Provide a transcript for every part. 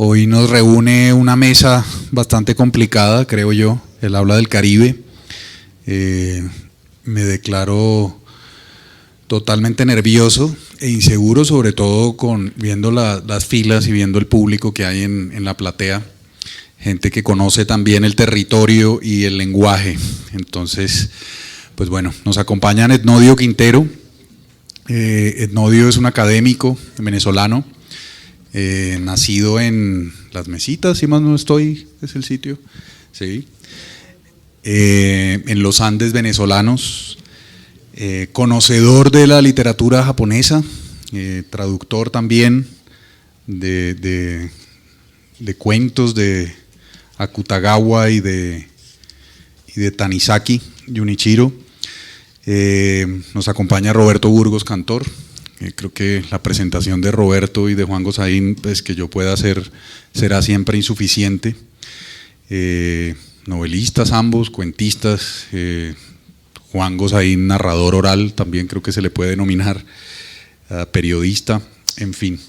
Hoy nos reúne una mesa bastante complicada, creo yo, el habla del Caribe. Me declaro totalmente nervioso e inseguro, sobre todo viendo las filas y viendo el público que hay en la platea, gente que conoce también el territorio y el lenguaje. Entonces, pues bueno, nos acompaña Ednodio Quintero. Ednodio es un académico venezolano, nacido en Las Mesitas, si más no estoy, es el sitio, sí, en los Andes venezolanos, conocedor de la literatura japonesa, traductor también de cuentos de Akutagawa y de Tanizaki Junichiro. Nos acompaña Roberto Burgos, cantor. Creo que la presentación de Roberto y de Juan Gozaín, pues, que yo pueda hacer, será siempre insuficiente. Novelistas ambos, cuentistas, Juan Gozaín narrador oral, también creo que se le puede denominar, periodista, en fin.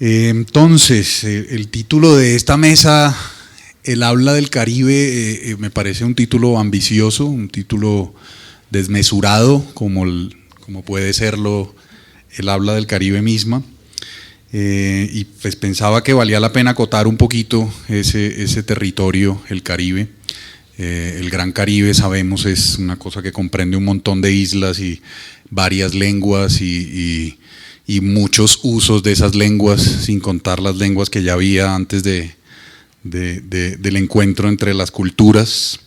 Entonces, el título de esta mesa, El habla del Caribe, me parece un título ambicioso, un título desmesurado, como puede serlo el habla del Caribe misma, y pues pensaba que valía la pena acotar un poquito ese territorio, el Caribe. El Gran Caribe, sabemos, es una cosa que comprende un montón de islas y varias lenguas y muchos usos de esas lenguas, sin contar las lenguas que ya había antes del encuentro entre las culturas.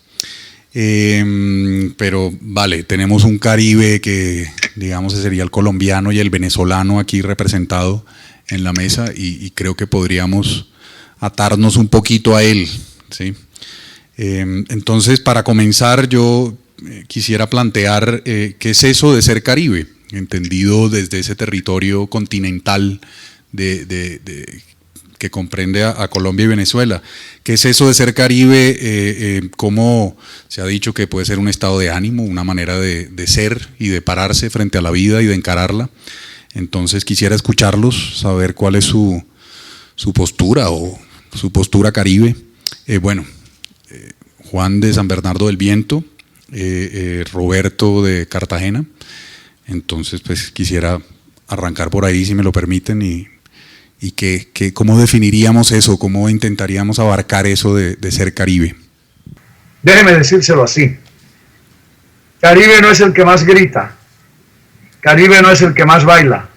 Pero vale, tenemos un Caribe que, digamos, sería el colombiano y el venezolano aquí representado en la mesa, y creo que podríamos atarnos un poquito a él, ¿sí? Entonces, para comenzar, yo quisiera plantear qué es eso de ser Caribe, entendido desde ese territorio continental que comprende a Colombia y Venezuela. ¿Qué es eso de ser Caribe? ¿Cómo se ha dicho que puede ser un estado de ánimo, una manera de ser y de pararse frente a la vida y de encararla? Entonces quisiera escucharlos, saber cuál es su postura o su postura Caribe. Juan de San Bernardo del Viento, Roberto de Cartagena. Entonces, pues quisiera arrancar por ahí, si me lo permiten, y ¿cómo definiríamos eso? ¿Cómo intentaríamos abarcar eso de ser Caribe? Déjeme decírselo así. Caribe no es el que más grita. Caribe no es el que más baila.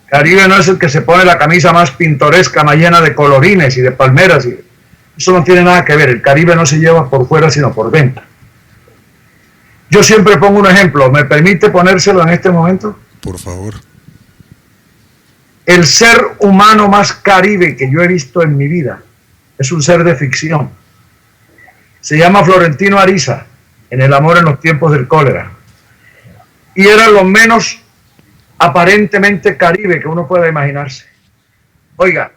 Caribe no es el que se pone la camisa más pintoresca, más llena de colorines y de palmeras. Eso no tiene nada que ver. El Caribe no se lleva por fuera, sino por dentro. Yo siempre pongo un ejemplo. ¿Me permite ponérselo en este momento? Por favor. El ser humano más Caribe que yo he visto en mi vida es un ser de ficción. Se llama Florentino Ariza, en El amor en los tiempos del cólera. Y era lo menos aparentemente Caribe que uno pueda imaginarse. Oiga,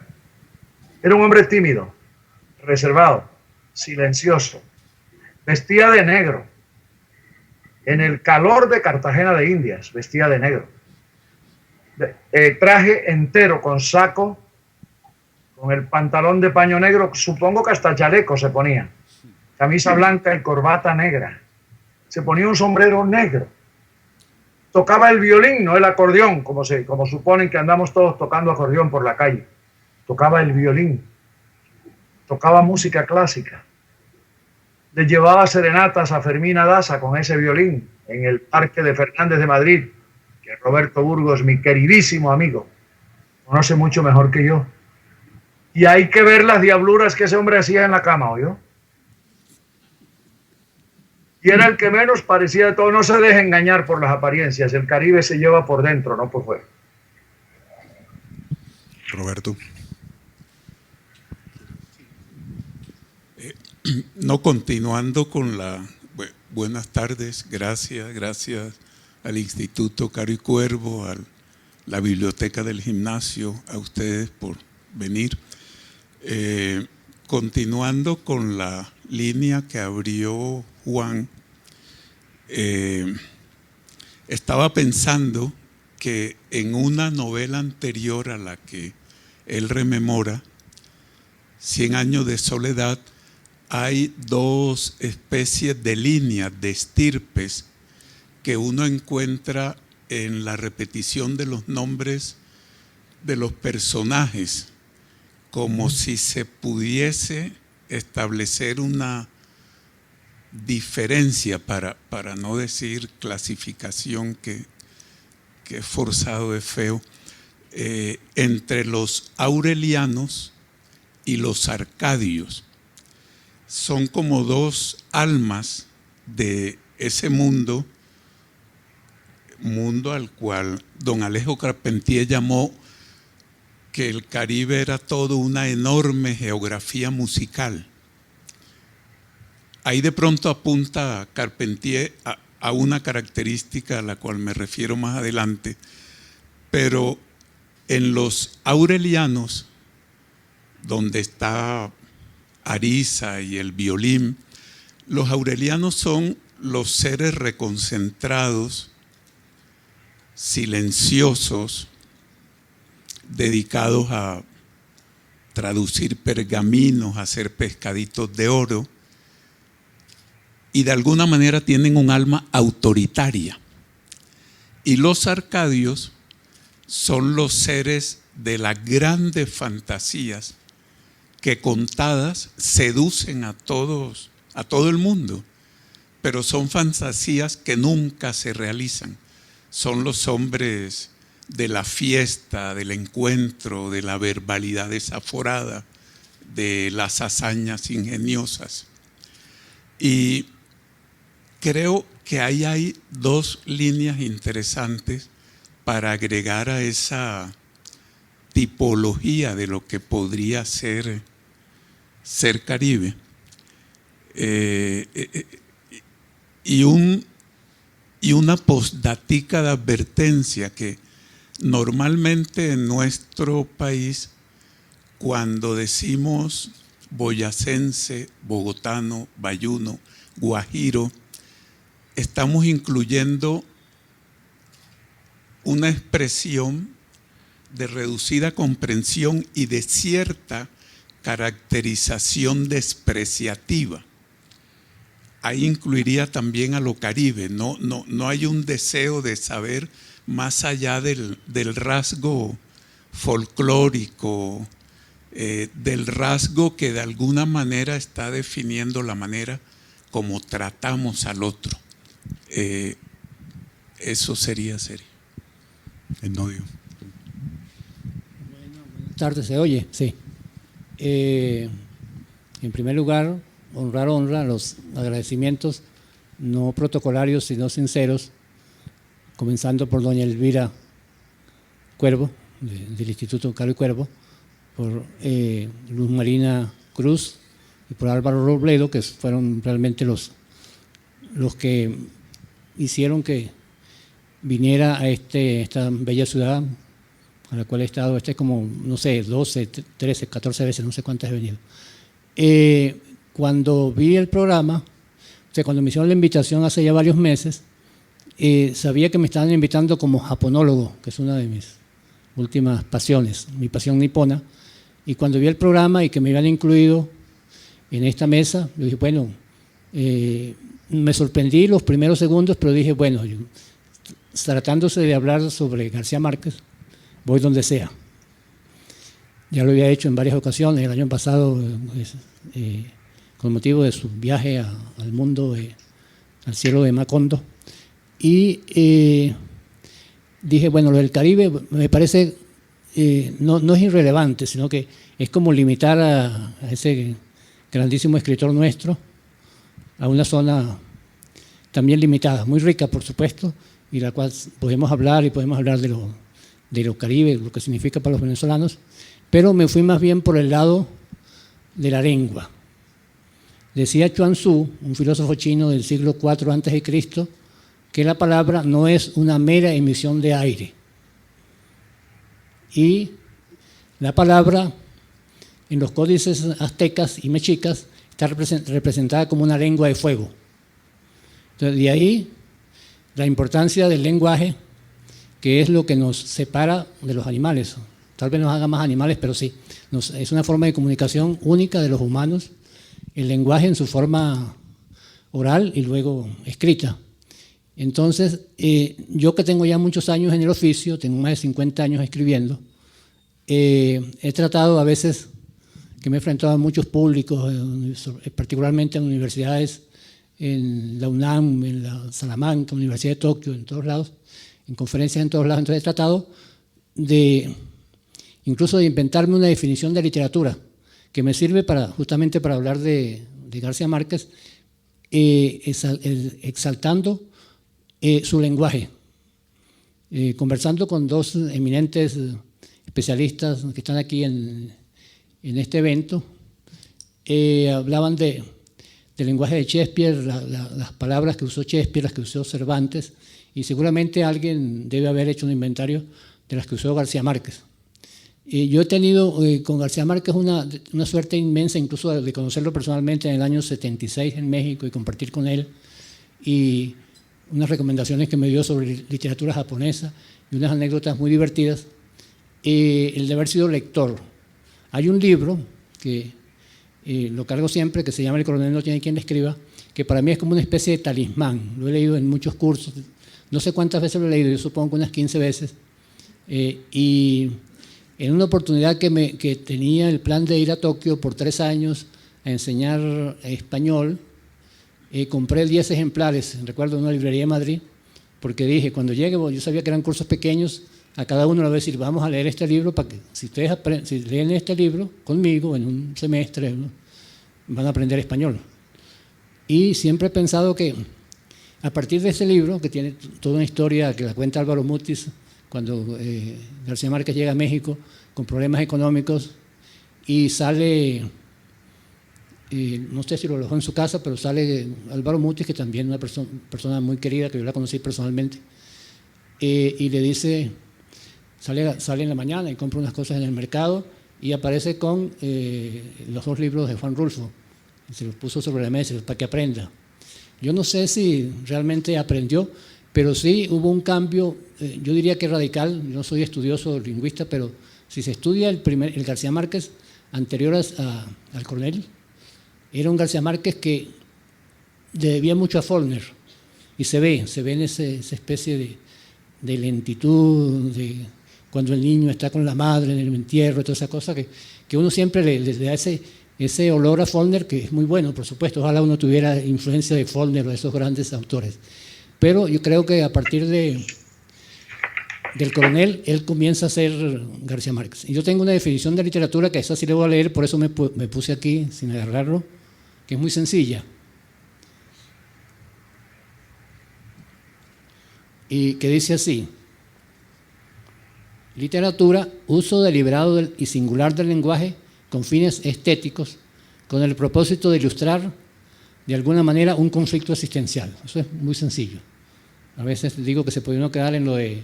era un hombre tímido, reservado, silencioso, vestía de negro. En el calor de Cartagena de Indias, vestía de negro. Traje entero con saco, con el pantalón de paño negro, supongo que hasta chaleco se ponía, camisa blanca y corbata negra, se ponía un sombrero negro, tocaba el violín, no el acordeón, como suponen que andamos todos tocando acordeón por la calle, tocaba el violín, tocaba música clásica, le llevaba serenatas a Fermina Daza con ese violín en el Parque de Fernández de Madrid, que Roberto Burgos, mi queridísimo amigo, conoce mucho mejor que yo. Y hay que ver las diabluras que ese hombre hacía en la cama, ¿oyó? Y era el que menos parecía de todo. No se deje engañar por las apariencias. El Caribe se lleva por dentro, no por fuera. Roberto. No, continuando con buenas tardes, gracias al Instituto Caro y Cuervo, a la Biblioteca del Gimnasio, a ustedes por venir. Continuando con la línea que abrió Juan, estaba pensando que en una novela anterior a la que él rememora, Cien años de soledad, hay dos especies de líneas, de estirpes, que uno encuentra en la repetición de los nombres de los personajes, como si se pudiese establecer una diferencia, para no decir clasificación, que es forzado, es feo, entre los aurelianos y los arcadios. Son como dos almas de ese mundo al cual don Alejo Carpentier llamó que el Caribe era todo una enorme geografía musical. Ahí de pronto apunta Carpentier a una característica a la cual me refiero más adelante, pero en los aurelianos, donde está Arisa y el violín, los aurelianos son los seres reconcentrados, silenciosos, dedicados a traducir pergaminos, a hacer pescaditos de oro, y de alguna manera tienen un alma autoritaria. Y los arcadios son los seres de las grandes fantasías que contadas seducen a todo el mundo, pero son fantasías que nunca se realizan. Son los hombres de la fiesta, del encuentro, de la verbalidad desaforada, de las hazañas ingeniosas. Y creo que ahí hay dos líneas interesantes para agregar a esa tipología de lo que podría ser Caribe. Y una postdatica de advertencia que normalmente en nuestro país, cuando decimos boyacense, bogotano, bayuno, guajiro, estamos incluyendo una expresión de reducida comprensión y de cierta caracterización despreciativa. Ahí incluiría también a lo Caribe. No hay un deseo de saber más allá del rasgo folclórico, del rasgo que de alguna manera está definiendo la manera como tratamos al otro. Eso sería serio. El novio. Buenas tardes, ¿se oye? Sí. En primer lugar, honra los agradecimientos no protocolarios sino sinceros, comenzando por doña Elvira Cuervo, del Instituto Caro y Cuervo, por Luz Marina Cruz y por Álvaro Robledo, que fueron realmente los que hicieron que viniera a esta bella ciudad, a la cual he estado como, no sé, 12, 13, 14 veces, no sé cuántas he venido. Cuando vi el programa, o sea, cuando me hicieron la invitación hace ya varios meses, sabía que me estaban invitando como japonólogo, que es una de mis últimas pasiones, mi pasión nipona, y cuando vi el programa y que me habían incluido en esta mesa, yo dije, bueno, me sorprendí los primeros segundos, pero dije, bueno, tratándose de hablar sobre García Márquez, voy donde sea. Ya lo había hecho en varias ocasiones, el año pasado, con motivo de su viaje al mundo, al cielo de Macondo. Y dije, bueno, lo del Caribe me parece, no es irrelevante, sino que es como limitar a ese grandísimo escritor nuestro a una zona también limitada, muy rica, por supuesto, y la cual podemos hablar de lo Caribe, lo que significa para los venezolanos, pero me fui más bien por el lado de la lengua. Decía Chuang Tzu, un filósofo chino del siglo IV a.C., que la palabra no es una mera emisión de aire. Y la palabra en los códices aztecas y mexicas está representada como una lengua de fuego. Entonces, de ahí la importancia del lenguaje, que es lo que nos separa de los animales. tal vez nos haga más animales, pero sí, es una forma de comunicación única de los humanos, el lenguaje en su forma oral y luego escrita. Entonces, yo que tengo ya muchos años en el oficio, tengo más de 50 años escribiendo, he tratado a veces, que me he enfrentado a muchos públicos, particularmente en universidades, en la UNAM, en la Salamanca, Universidad de Tokio, en todos lados, en conferencias en todos lados. Entonces he tratado incluso de inventarme una definición de literatura que me sirve justamente para hablar de García Márquez, exaltando su lenguaje. Conversando con dos eminentes especialistas que están aquí en este evento, hablaban del lenguaje de Shakespeare, las palabras que usó Shakespeare, las que usó Cervantes, y seguramente alguien debe haber hecho un inventario de las que usó García Márquez. Yo he tenido con García Márquez una suerte inmensa, incluso de conocerlo personalmente en el año 76 en México y compartir con él, y unas recomendaciones que me dio sobre literatura japonesa y unas anécdotas muy divertidas. El de haber sido lector. Hay un libro que lo cargo siempre, que se llama El coronel no tiene quien le escriba, que para mí es como una especie de talismán. Lo he leído en muchos cursos, no sé cuántas veces lo he leído, yo supongo que unas 15 veces. Y en una oportunidad que tenía el plan de ir a Tokio por 3 años a enseñar español, compré 10 ejemplares, recuerdo, en una librería de Madrid, porque dije, cuando llegue, yo sabía que eran cursos pequeños, a cada uno le voy a decir, vamos a leer este libro, para que si ustedes si leen este libro conmigo en un semestre, ¿no?, van a aprender español. Y siempre he pensado que a partir de este libro, que tiene toda una historia que la cuenta Álvaro Mutis, cuando García Márquez llega a México con problemas económicos y sale, no sé si lo alojó en su casa, pero sale Álvaro Mutis, que también es una persona muy querida, que yo la conocí personalmente, y le dice, sale en la mañana y compra unas cosas en el mercado y aparece con los 2 libros de Juan Rulfo, y se los puso sobre la mesa para que aprenda. Yo no sé si realmente aprendió, pero sí hubo un cambio, yo diría que radical. Yo no soy estudioso lingüista, pero si se estudia el García Márquez anterior al coronel, era un García Márquez que debía mucho a Faulkner, y se ve en esa especie de lentitud, de cuando el niño está con la madre en el entierro, toda esa cosa que uno siempre le da ese olor a Faulkner, que es muy bueno, por supuesto. Ojalá uno tuviera influencia de Faulkner o de esos grandes autores. Pero yo creo que a partir del coronel, él comienza a ser García Márquez. Y yo tengo una definición de literatura, que esa sí le voy a leer, por eso me puse aquí sin agarrarlo, que es muy sencilla. Y que dice así: literatura, uso deliberado y singular del lenguaje con fines estéticos, con el propósito de ilustrar de alguna manera un conflicto existencial. Eso es muy sencillo. A veces digo que se puede uno quedar en lo de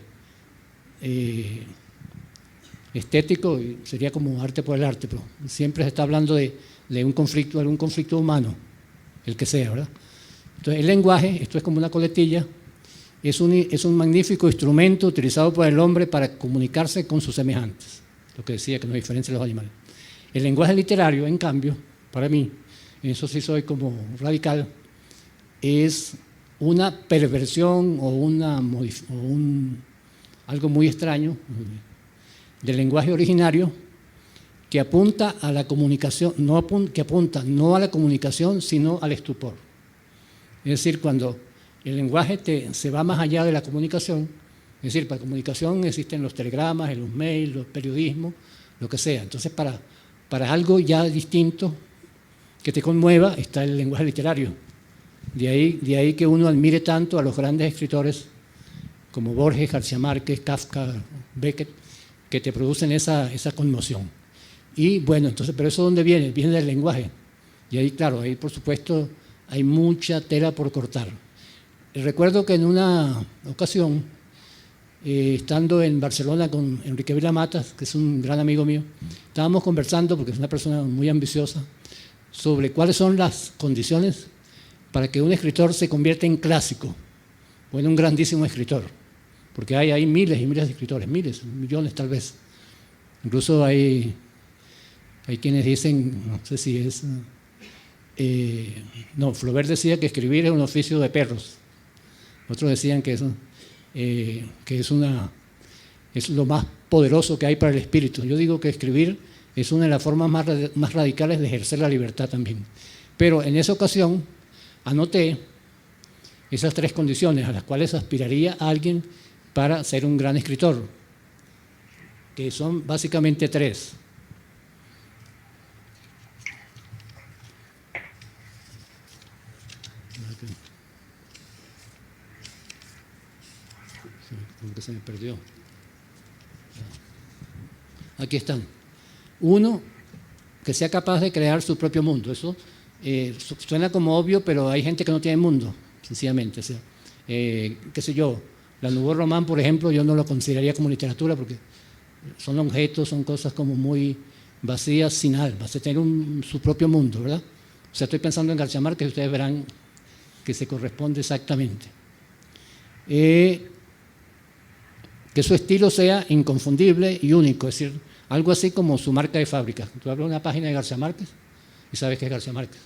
estético, y sería como arte por el arte, pero siempre se está hablando de un conflicto, algún conflicto humano, el que sea, ¿verdad? Entonces, el lenguaje, esto es como una coletilla, es un magnífico instrumento utilizado por el hombre para comunicarse con sus semejantes, lo que decía que nos diferencia de los animales. El lenguaje literario, en cambio, para mí, en eso sí soy como radical, es una perversión o algo muy extraño del lenguaje originario, que apunta a la comunicación, que apunta no a la comunicación, sino al estupor. Es decir, cuando el lenguaje se va más allá de la comunicación, es decir, para comunicación existen los telegramas, los mails, los periodismos, lo que sea. Entonces, para algo ya distinto que te conmueva está el lenguaje literario. De ahí que uno admire tanto a los grandes escritores como Borges, García Márquez, Kafka, Beckett, que te producen esa conmoción. Y bueno, entonces, pero eso ¿dónde viene? Viene del lenguaje. Y ahí, claro, ahí por supuesto hay mucha tela por cortar. Recuerdo que en una ocasión, estando en Barcelona con Enrique Vilamatas, que es un gran amigo mío, estábamos conversando, porque es una persona muy ambiciosa, sobre cuáles son las condiciones para que un escritor se convierta en clásico o en un grandísimo escritor, porque hay miles y miles de escritores, miles, millones tal vez. Incluso hay quienes dicen, no sé si es... no, Flaubert decía que escribir es un oficio de perros. Otros decían que es lo más poderoso que hay para el espíritu. Yo digo que escribir es una de las formas más radicales de ejercer la libertad también. Pero en esa ocasión anoté esas 3 condiciones a las cuales aspiraría a alguien para ser un gran escritor, que son básicamente 3. Porque se me perdió. Aquí están. 1, que sea capaz de crear su propio mundo. Eso suena como obvio, pero hay gente que no tiene mundo, sencillamente. O sea, qué sé yo, la Nouveau Roman, por ejemplo, yo no lo consideraría como literatura porque son objetos, son cosas como muy vacías, sin alma. Se tiene su propio mundo, ¿verdad? O sea, estoy pensando en García Márquez y ustedes verán que se corresponde exactamente. Que su estilo sea inconfundible y único, es decir, algo así como su marca de fábrica. Tú abres una página de García Márquez y sabes que es García Márquez.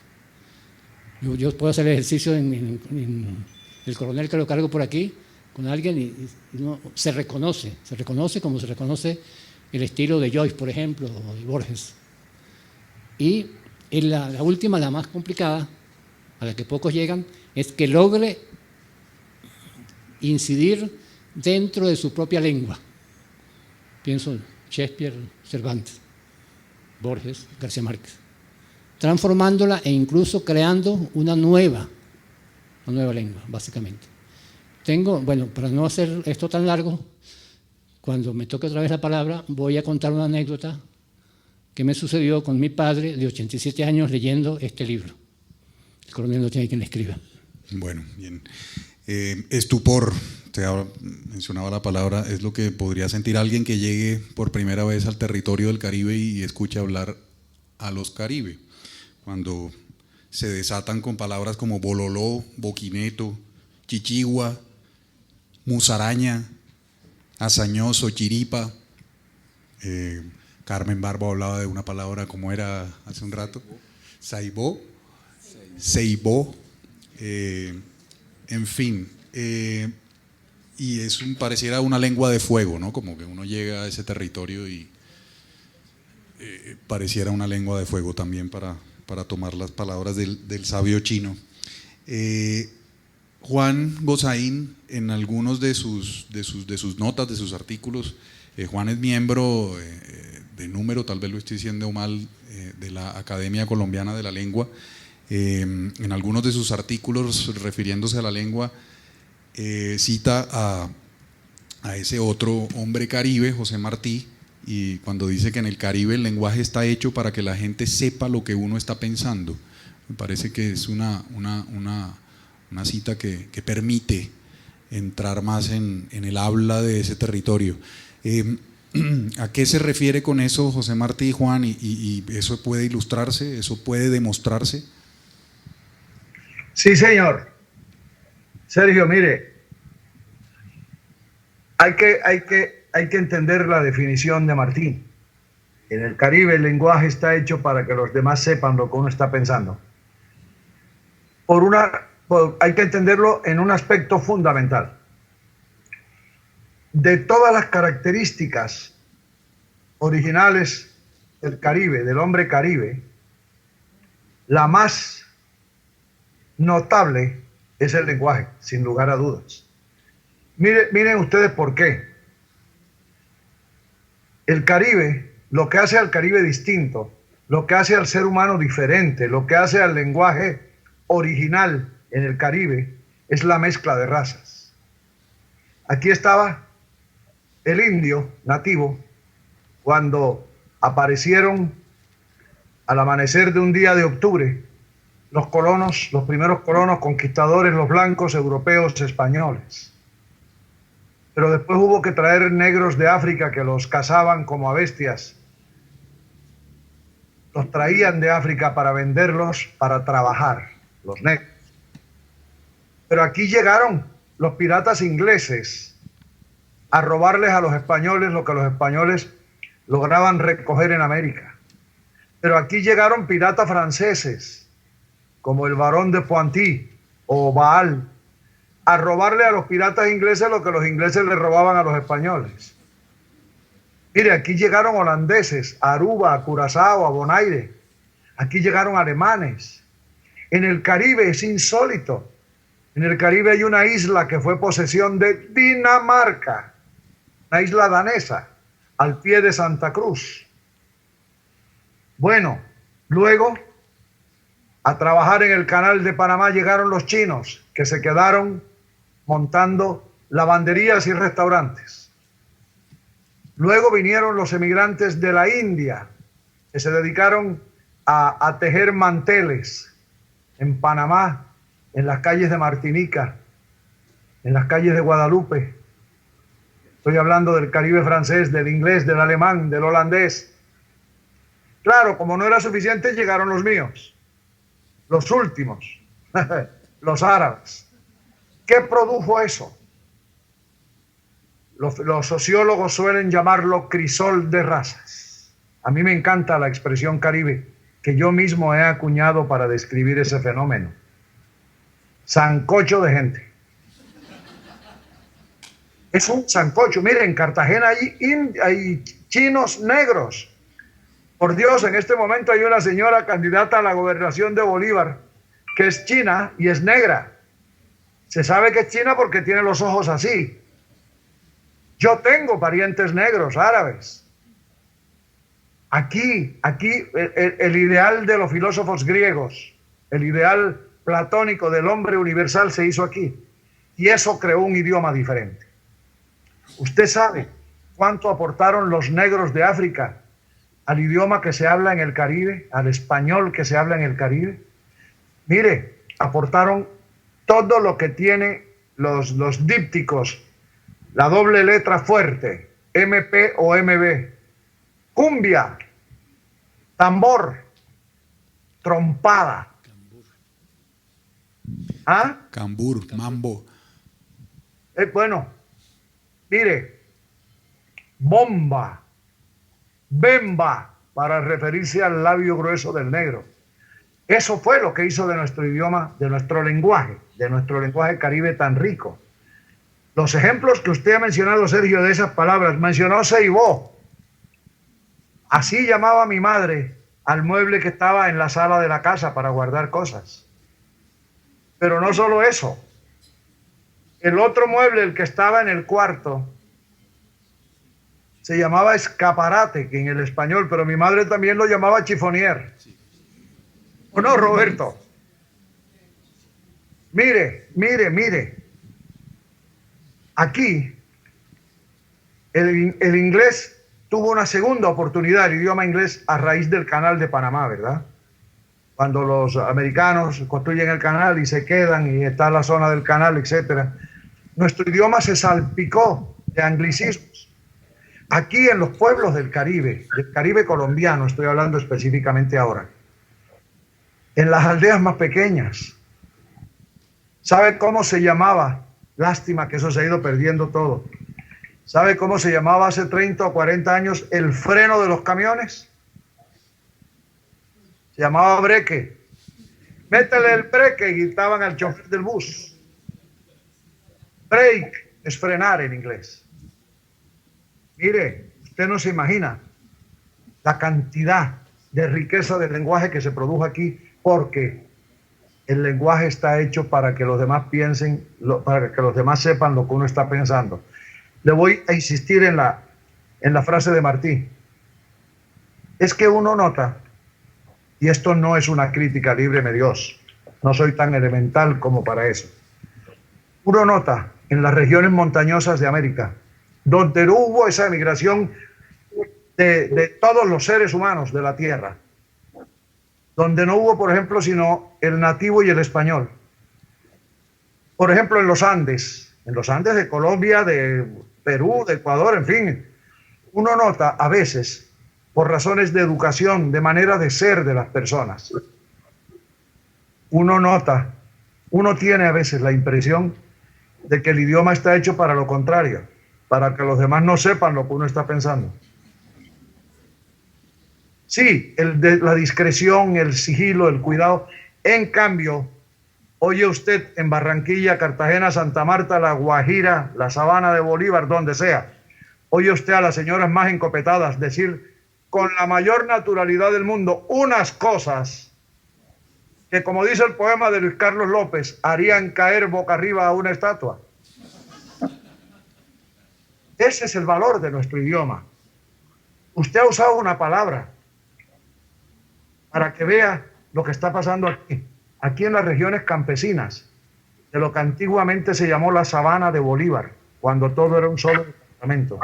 Yo puedo hacer el ejercicio en el coronel que lo cargo por aquí con alguien y uno se reconoce como se reconoce el estilo de Joyce, por ejemplo, o de Borges. Y la última, la más complicada, a la que pocos llegan, es que logre incidir dentro de su propia lengua. Pienso en Shakespeare, Cervantes, Borges, García Márquez, transformándola e incluso creando una nueva lengua, básicamente. Bueno, para no hacer esto tan largo, cuando me toque otra vez la palabra, voy a contar una anécdota que me sucedió con mi padre de 87 años leyendo este libro. El coronel no tiene quien le escriba. Bueno, bien. Estupor, te mencionaba la palabra, es lo que podría sentir alguien que llegue por primera vez al territorio del Caribe y escuche hablar a los Caribe, cuando se desatan con palabras como bololó, boquineto, chichigua, musaraña, hazañoso, chiripa. Carmen Barbo hablaba de una palabra, como era hace un rato, saibó, seibó, en fin, y pareciera una lengua de fuego, ¿no? Como que uno llega a ese territorio y pareciera una lengua de fuego también para tomar las palabras del sabio chino. Juan Gozaín, en algunos de sus notas, de sus artículos, Juan es miembro de número, tal vez lo estoy diciendo mal, de la Academia Colombiana de la Lengua. En algunos de sus artículos refiriéndose a la lengua cita a ese otro hombre caribe, José Martí, y cuando dice que en el Caribe el lenguaje está hecho para que la gente sepa lo que uno está pensando. Me parece que es una cita que permite entrar más en el habla de ese territorio. ¿A qué se refiere con eso José Martí y Juan? ¿Y eso puede ilustrarse? ¿Eso puede demostrarse? Sí, señor. Sergio, mire, hay que entender la definición de Martín. En el Caribe el lenguaje está hecho para que los demás sepan lo que uno está pensando. Hay que entenderlo en un aspecto fundamental. De todas las características originales del Caribe, del hombre caribe, la más notable es el lenguaje, sin lugar a dudas. Miren ustedes por qué. El Caribe, lo que hace al Caribe distinto, lo que hace al ser humano diferente, lo que hace al lenguaje original en el Caribe, es la mezcla de razas. Aquí estaba el indio nativo cuando aparecieron al amanecer de un día de octubre los primeros colonos conquistadores, los blancos europeos españoles. Pero después hubo que traer negros de África que los cazaban como a bestias. Los traían de África para venderlos, para trabajar, los negros. Pero aquí llegaron los piratas ingleses a robarles a los españoles lo que los españoles lograban recoger en América. Pero aquí llegaron piratas franceses, como el Barón de Pointí o Baal, a robarle a los piratas ingleses lo que los ingleses le robaban a los españoles. Mire, aquí llegaron holandeses, a Aruba, a Curazao, a Bonaire. Aquí llegaron alemanes. En el Caribe es insólito. En el Caribe hay una isla que fue posesión de Dinamarca, una isla danesa, al pie de Santa Cruz. Bueno, luego a trabajar en el canal de Panamá llegaron los chinos, que se quedaron montando lavanderías y restaurantes. Luego vinieron los emigrantes de la India, que se dedicaron a tejer manteles en Panamá, en las calles de Martinica, en las calles de Guadalupe. Estoy hablando del Caribe francés, del inglés, del alemán, del holandés. Claro, como no era suficiente, llegaron los míos, los últimos, los árabes. ¿Qué produjo eso? Los sociólogos suelen llamarlo crisol de razas. A mí me encanta la expresión Caribe, que yo mismo he acuñado para describir ese fenómeno. Sancocho de gente. Es un sancocho. Miren, en Cartagena hay chinos negros. Por Dios, en este momento hay una señora candidata a la gobernación de Bolívar que es china y es negra. Se sabe que es china porque tiene los ojos así. Yo tengo parientes negros, árabes. Aquí, el ideal de los filósofos griegos, el ideal platónico del hombre universal se hizo aquí. Y eso creó un idioma diferente. ¿Usted sabe cuánto aportaron los negros de África al idioma que se habla en el Caribe, al español que se habla en el Caribe? Mire, aportaron todo lo que tiene los dípticos, la doble letra fuerte, MP o MB, cumbia, tambor, trompada. ¿Ah? Cambur, mambo. Bueno, mire, bomba, bemba, para referirse al labio grueso del negro. Eso fue lo que hizo de nuestro idioma, de nuestro lenguaje caribe tan rico. Los ejemplos que usted ha mencionado, Sergio, de esas palabras, mencionó Ceibó. Así llamaba mi madre al mueble que estaba en la sala de la casa para guardar cosas. Pero no solo eso. El otro mueble, el que estaba en el cuarto, se llamaba escaparate, que en el español, pero mi madre también lo llamaba chifonier. ¿O no, Roberto? Mire. Aquí, el inglés tuvo una segunda oportunidad, el idioma inglés, a raíz del canal de Panamá, ¿verdad? Cuando los americanos construyen el canal y se quedan y está la zona del canal, etcétera, nuestro idioma se salpicó de anglicismos. Aquí en los pueblos del Caribe colombiano, estoy hablando específicamente ahora, en las aldeas más pequeñas, ¿sabe cómo se llamaba? Lástima que eso se ha ido perdiendo todo. ¿Sabe cómo se llamaba hace 30 o 40 años el freno de los camiones? Se llamaba breque. Métele el breque, y gritaban al chofer del bus. Break es frenar en inglés. Mire, usted no se imagina la cantidad de riqueza del lenguaje que se produjo aquí, porque el lenguaje está hecho para que los demás piensen, para que los demás sepan lo que uno está pensando. Le voy a insistir en la frase de Martí. Es que uno nota, y esto no es una crítica, líbreme Dios, no soy tan elemental como para eso. Uno nota en las regiones montañosas de América, donde no hubo esa emigración de todos los seres humanos de la tierra, donde no hubo, por ejemplo, sino el nativo y el español. Por ejemplo, en los Andes de Colombia, de Perú, de Ecuador, en fin, uno nota a veces, por razones de educación, de manera de ser de las personas, uno tiene a veces la impresión de que el idioma está hecho para lo contrario, para que los demás no sepan lo que uno está pensando. Sí, la discreción, el sigilo, el cuidado. En cambio, oye usted en Barranquilla, Cartagena, Santa Marta, La Guajira, la Sabana de Bolívar, donde sea, oye usted a las señoras más encopetadas decir con la mayor naturalidad del mundo unas cosas que, como dice el poema de Luis Carlos López, harían caer boca arriba a una estatua. Ese es el valor de nuestro idioma. Usted ha usado una palabra para que vea lo que está pasando aquí en las regiones campesinas, de lo que antiguamente se llamó la Sabana de Bolívar, cuando todo era un solo departamento.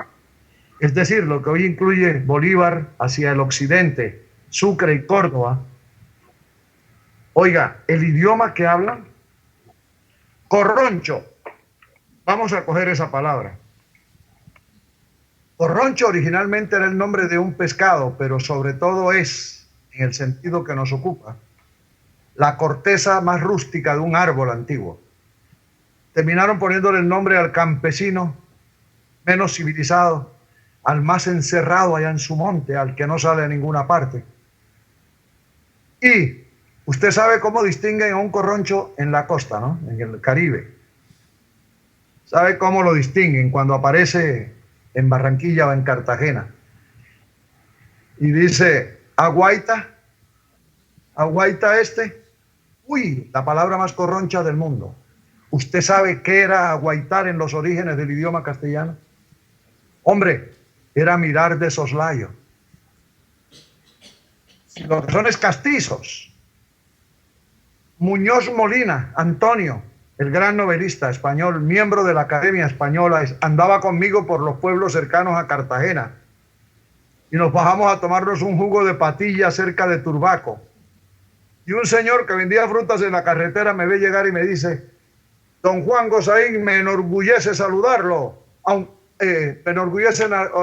Es decir, lo que hoy incluye Bolívar hacia el occidente, Sucre y Córdoba. Oiga, el idioma que hablan, corroncho, vamos a coger esa palabra. Corroncho originalmente era el nombre de un pescado, pero sobre todo es, en el sentido que nos ocupa, la corteza más rústica de un árbol antiguo. Terminaron poniéndole el nombre al campesino menos civilizado, al más encerrado allá en su monte, al que no sale a ninguna parte. Y usted sabe cómo distinguen a un corroncho en la costa, ¿no? En el Caribe. ¿Sabe cómo lo distinguen cuando aparece en Barranquilla o en Cartagena? Y dice, aguaita, aguaita este. Uy, la palabra más corroncha del mundo. ¿Usted sabe qué era aguaitar en los orígenes del idioma castellano? Hombre, era mirar de soslayo. Los son castizos. Muñoz Molina, Antonio, el gran novelista español, miembro de la Academia Española, andaba conmigo por los pueblos cercanos a Cartagena y nos bajamos a tomarnos un jugo de patilla cerca de Turbaco. Y un señor que vendía frutas en la carretera me ve llegar y me dice, don Juan Gosaín, me enorgullece saludarlo,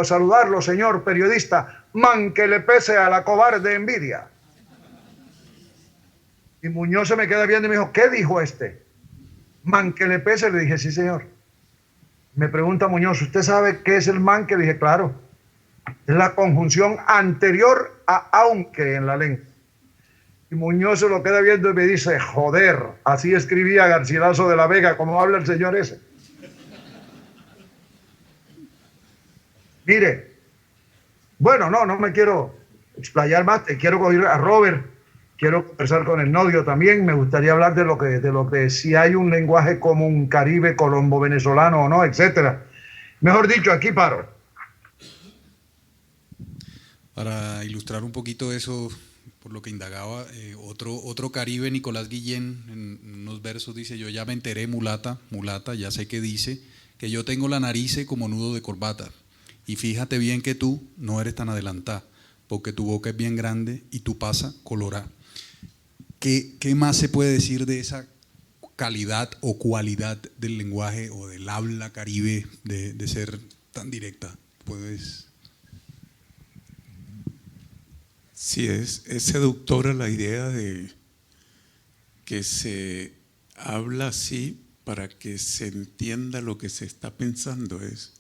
saludarlo, señor periodista, man que le pese a la cobarde envidia. Y Muñoz se me queda viendo y me dijo, ¿qué dijo este? Man que le pese, le dije, sí señor. Me pregunta Muñoz, ¿usted sabe qué es el man que? Le dije, claro, es la conjunción anterior a aunque en la lengua. Y Muñoz se lo queda viendo y me dice, joder, así escribía Garcilaso de la Vega, como habla el señor ese. Mire, bueno, no me quiero explayar más, te quiero coger a Robert, quiero conversar con el novio también, me gustaría hablar de lo que si hay un lenguaje común caribe, colombo, venezolano o no, etcétera. Mejor dicho, aquí paro. Para ilustrar un poquito eso, por lo que indagaba, otro Caribe, Nicolás Guillén, en unos versos dice, yo ya me enteré, mulata, ya sé que dice, que yo tengo la nariz como nudo de corbata, y fíjate bien que tú no eres tan adelantada, porque tu boca es bien grande y tu pasa colorá. ¿Qué más se puede decir de esa calidad o cualidad del lenguaje o del habla caribe de ser tan directa? ¿Puedes...? Sí, es seductora la idea de que se habla así para que se entienda lo que se está pensando. Es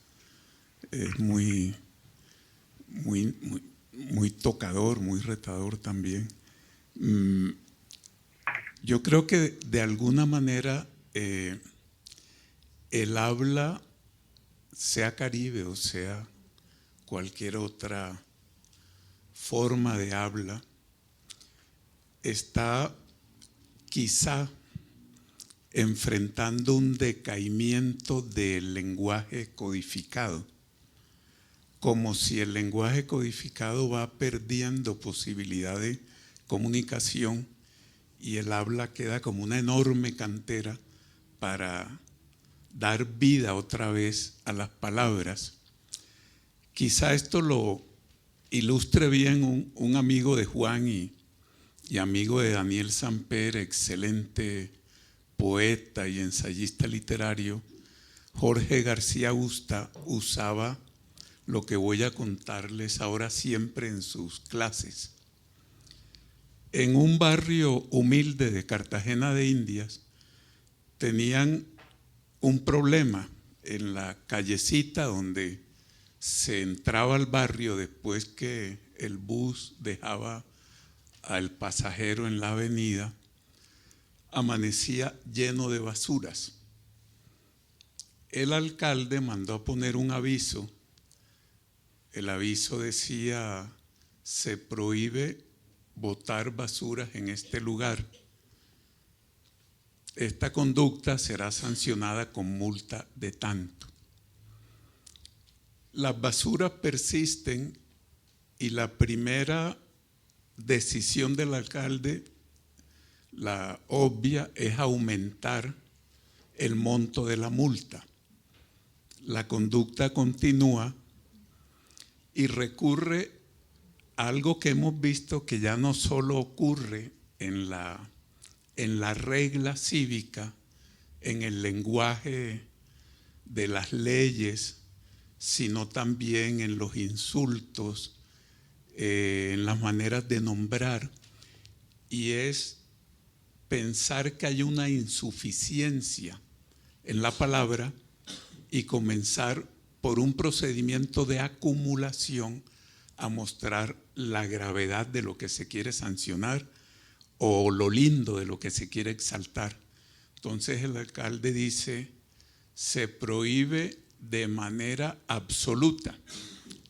muy tocador, muy retador también. Yo creo que de alguna manera el habla, sea caribe o sea cualquier otra forma de habla, está quizá enfrentando un decaimiento del lenguaje codificado, como si el lenguaje codificado va perdiendo posibilidad de comunicación y el habla queda como una enorme cantera para dar vida otra vez a las palabras. Quizá esto lo ilustre bien un amigo de Juan y amigo de Daniel Samper, excelente poeta y ensayista literario. Jorge García Usta usaba lo que voy a contarles ahora siempre en sus clases. En un barrio humilde de Cartagena de Indias tenían un problema en la callecita donde se entraba al barrio después que el bus dejaba al pasajero en la avenida, amanecía lleno de basuras. El alcalde mandó a poner un aviso. El aviso decía: se prohíbe botar basuras en este lugar. Esta conducta será sancionada con multa de tanto. Las basuras persisten y la primera decisión del alcalde, la obvia, es aumentar el monto de la multa. La conducta continúa y recurre a algo que hemos visto que ya no solo ocurre en la regla cívica, en el lenguaje de las leyes, sino también en los insultos, en las maneras de nombrar, y es pensar que hay una insuficiencia en la palabra y comenzar por un procedimiento de acumulación a mostrar la gravedad de lo que se quiere sancionar o lo lindo de lo que se quiere exaltar. Entonces el alcalde dice: se prohíbe de manera absoluta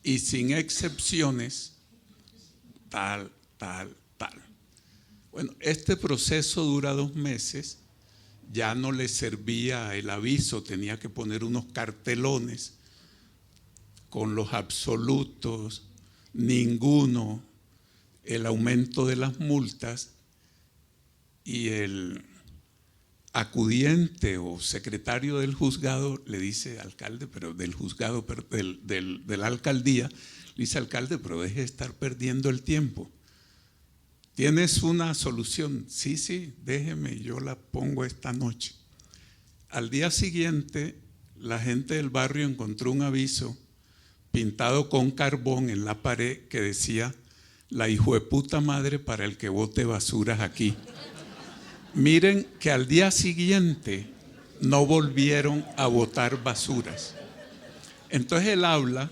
y sin excepciones tal, tal, tal. Bueno, este proceso dura 2 meses. Ya no le servía el aviso, tenía que poner unos cartelones con los absolutos, ninguno, el aumento de las multas, y el acudiente o secretario del juzgado le dice: alcalde, pero del juzgado, de la alcaldía, le dice: alcalde, pero deje de estar perdiendo el tiempo. ¿Tienes una solución? Sí, déjeme, yo la pongo esta noche. Al día siguiente, la gente del barrio encontró un aviso pintado con carbón en la pared que decía: la hijueputa madre para el que bote basuras aquí. Miren que al día siguiente no volvieron a botar basuras. Entonces el habla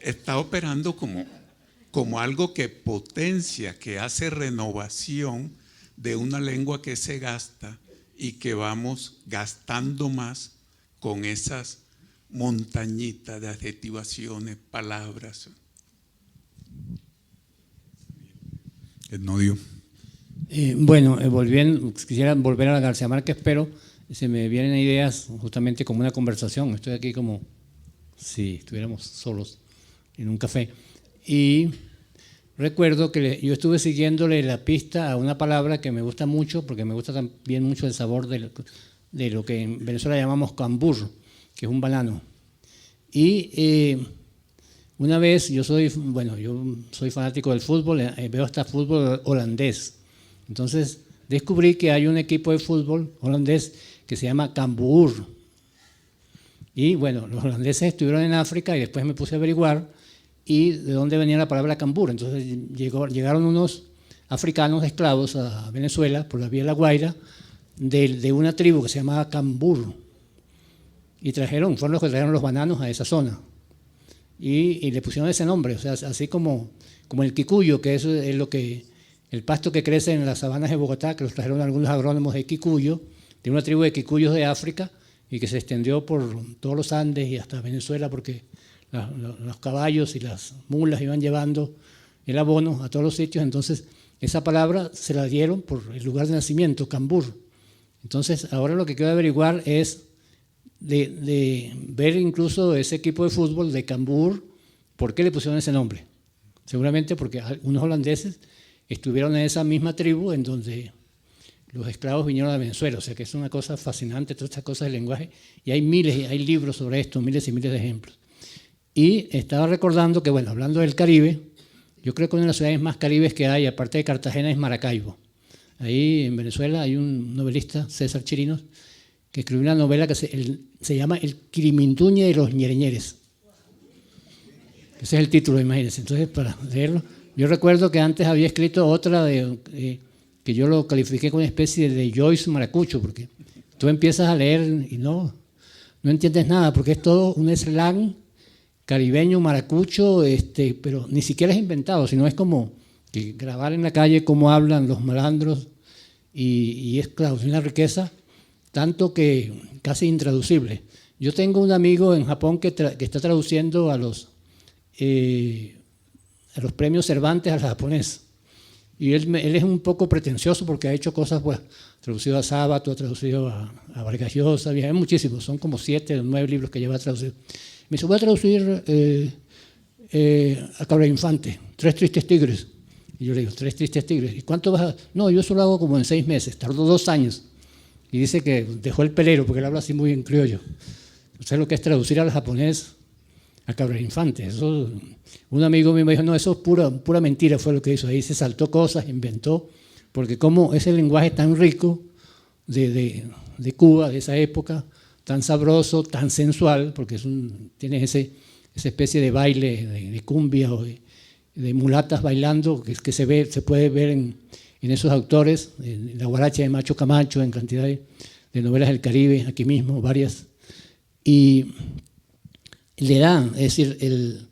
está operando como algo que potencia, que hace renovación de una lengua que se gasta y que vamos gastando más con esas montañitas de adjetivaciones, palabras. Ednodio. Quisiera volver a la García Márquez, pero se me vienen ideas justamente como una conversación. Estoy aquí como si estuviéramos solos en un café. Y recuerdo que yo estuve siguiéndole la pista a una palabra que me gusta mucho, porque me gusta también mucho el sabor de lo que en Venezuela llamamos cambur, que es un banano. Y una vez, yo soy fanático del fútbol, veo hasta fútbol holandés. Entonces descubrí que hay un equipo de fútbol holandés que se llama Cambuur. Y bueno, los holandeses estuvieron en África y después me puse a averiguar y de dónde venía la palabra Cambur. Entonces llegaron unos africanos esclavos a Venezuela por la vía de La Guaira de una tribu que se llamaba Cambur. Y fueron los que trajeron los bananos a esa zona. Y le pusieron ese nombre, o sea, así como el quicuyo, que eso es el pasto que crece en las sabanas de Bogotá, que los trajeron algunos agrónomos de Kikuyo, de una tribu de Kikuyos de África, y que se extendió por todos los Andes y hasta Venezuela, porque los caballos y las mulas iban llevando el abono a todos los sitios. Entonces esa palabra se la dieron por el lugar de nacimiento, Cambur. Entonces ahora lo que quiero averiguar es de ver incluso ese equipo de fútbol de Cambur, ¿por qué le pusieron ese nombre? Seguramente porque unos holandeses estuvieron en esa misma tribu en donde los esclavos vinieron a Venezuela. O sea que es una cosa fascinante, todas estas cosas del lenguaje, y hay libros sobre esto, miles y miles de ejemplos. Y estaba recordando que, bueno, hablando del Caribe, yo creo que una de las ciudades más caribes que hay, aparte de Cartagena, es Maracaibo. Ahí en Venezuela hay un novelista, César Chirinos, que escribió una novela que se llama El Quirimindúñe de los Ñereñeres. Ese es el título, imagínense. Entonces, para leerlo, yo recuerdo que antes había escrito otra que yo lo califiqué como una especie de Joyce Maracucho, porque tú empiezas a leer y no entiendes nada, porque es todo un slang caribeño, maracucho, pero ni siquiera es inventado, sino es como que grabar en la calle cómo hablan los malandros y es, claro, es una riqueza tanto que casi intraducible. Yo tengo un amigo en Japón que está traduciendo a los premios Cervantes al japonés. Y él es un poco pretencioso porque ha hecho cosas, pues, traducido a Sábato, ha traducido a Vargas Llosa, hay muchísimos, son como 7 o 9 libros que lleva a traducir. Me dice, voy a traducir a Cabra Infante, 3 tristes tigres. Y yo le digo, 3 tristes tigres. ¿Y cuánto vas a...? No, yo eso lo hago como en 6 meses, tardó 2 años. Y dice que dejó el pelero, porque él habla así muy en criollo. ¿Usted lo que es traducir al japonés a Cabra Infante? Eso, un amigo mío me dijo, no, eso es pura mentira, fue lo que hizo. Ahí se saltó cosas, inventó, porque como ese lenguaje tan rico de Cuba, de esa época, tan sabroso, tan sensual, porque tiene esa especie de baile de cumbia o de mulatas bailando que se puede ver en esos autores, en La Guaracha de Macho Camacho, en cantidad de novelas del Caribe, aquí mismo, varias, y le dan, es decir,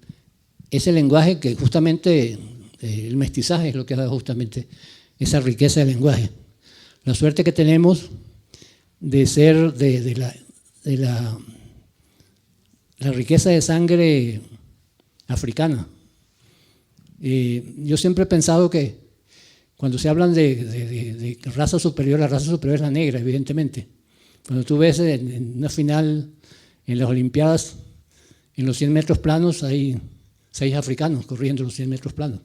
ese lenguaje que justamente el mestizaje es lo que da justamente esa riqueza del lenguaje. La suerte que tenemos de ser de la riqueza de sangre africana. Yo siempre he pensado que cuando se hablan de raza superior, la raza superior es la negra, evidentemente. Cuando tú ves en una final en las Olimpiadas, en los 100 metros planos hay 6 africanos corriendo los 100 metros planos,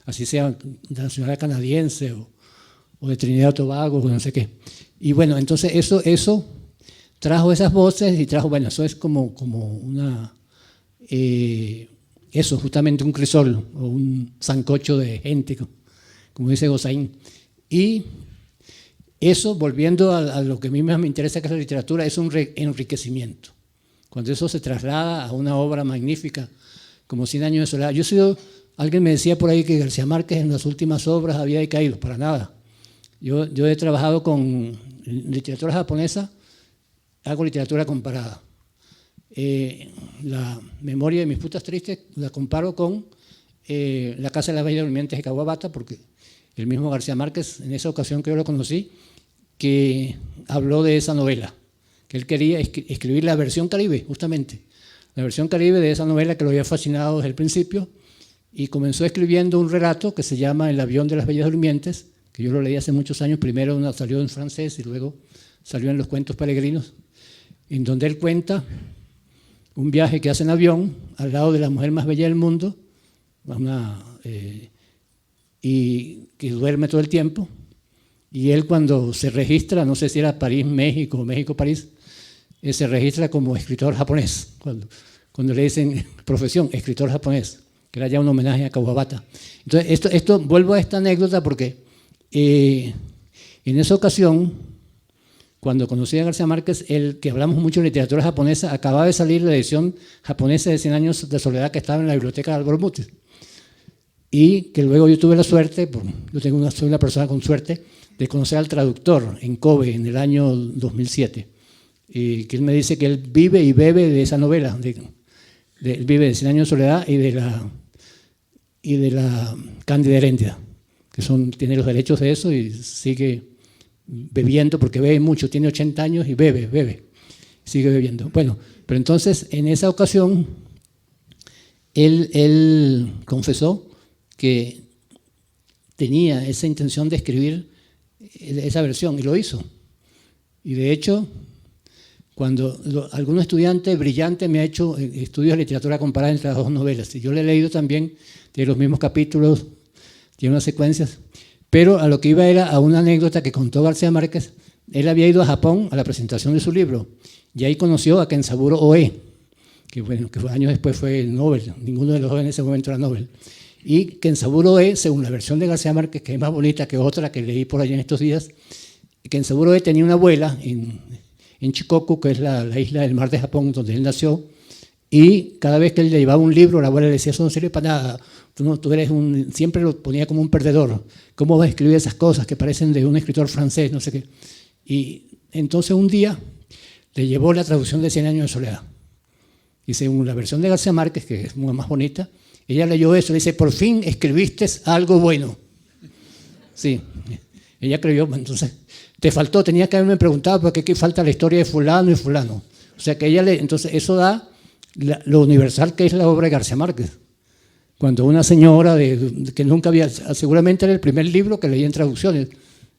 así sea de nacionalidad canadiense o de Trinidad y Tobago o no sé qué. Y bueno, entonces eso trajo esas voces y trajo, bueno, eso es como una, eso, justamente un crisol o un sancocho de gente, como dice Gosaín. Y eso, volviendo a lo que a mí más me interesa, que es la literatura, es un enriquecimiento. Cuando eso se traslada a una obra magnífica, como 100 años de soledad. Alguien me decía por ahí que García Márquez en las últimas obras había decaído, para nada. Yo he trabajado con literatura japonesa, hago literatura comparada. La memoria de mis putas tristes la comparo con La Casa de las Bellas Durmientes de Kawabata, porque el mismo García Márquez, en esa ocasión que yo lo conocí, que habló de esa novela, que él quería escribir la versión Caribe, justamente, la versión Caribe de esa novela que lo había fascinado desde el principio, y comenzó escribiendo un relato que se llama El avión de las Bellas Durmientes, que yo lo leí hace muchos años, primero salió en francés y luego salió en los Cuentos Peregrinos, en donde él cuenta un viaje que hace en avión al lado de la mujer más bella del mundo, y que duerme todo el tiempo, y él cuando se registra, no sé si era París-México o México-París, se registra como escritor japonés, cuando le dicen profesión, escritor japonés, que era ya un homenaje a Kawabata. Entonces, esto vuelvo a esta anécdota porque en esa ocasión, cuando conocí a García Márquez, que hablamos mucho de literatura japonesa, acababa de salir la edición japonesa de 100 años de soledad que estaba en la biblioteca de Álvaro Mutis. Y que luego yo tuve la suerte, soy una persona con suerte, de conocer al traductor en Kobe en el año 2007. Que él me dice que él vive y bebe de esa novela, él vive de 100 años de soledad y de la Cándida Heréndida, que tiene los derechos de eso y sigue bebiendo porque bebe mucho, tiene 80 años y bebe, sigue bebiendo. Bueno, pero entonces en esa ocasión él confesó que tenía esa intención de escribir esa versión y lo hizo. Y de hecho, cuando algún estudiante brillante me ha hecho estudios de literatura comparada entre las dos novelas, y yo le he leído también, tiene los mismos capítulos, tiene unas secuencias, pero a lo que iba era a una anécdota que contó García Márquez. Él había ido a Japón a la presentación de su libro y ahí conoció a Kensaburo Oe, que años después fue Nobel, ninguno de los dos en ese momento era Nobel. Y Kensaburo Oe, según la versión de García Márquez, que es más bonita que otra que leí por allá en estos días, Kensaburo Oe tenía una abuela en Shikoku, que es la isla del mar de Japón donde él nació, y cada vez que él le llevaba un libro, la abuela le decía, eso no sirve para nada, tú eres siempre lo ponía como un perdedor, ¿cómo vas a escribir esas cosas que parecen de un escritor francés, no sé qué? Y entonces un día le llevó la traducción de 100 años de soledad, Y según la versión de García Márquez, que es más bonita, ella leyó eso y dice, por fin escribiste algo bueno. Sí, ella creyó, entonces, te faltó, tenía que haberme preguntado por qué aquí falta la historia de fulano y fulano. O sea que entonces eso da lo universal que es la obra de García Márquez. Cuando una señora que nunca había, seguramente era el primer libro que leía en traducciones,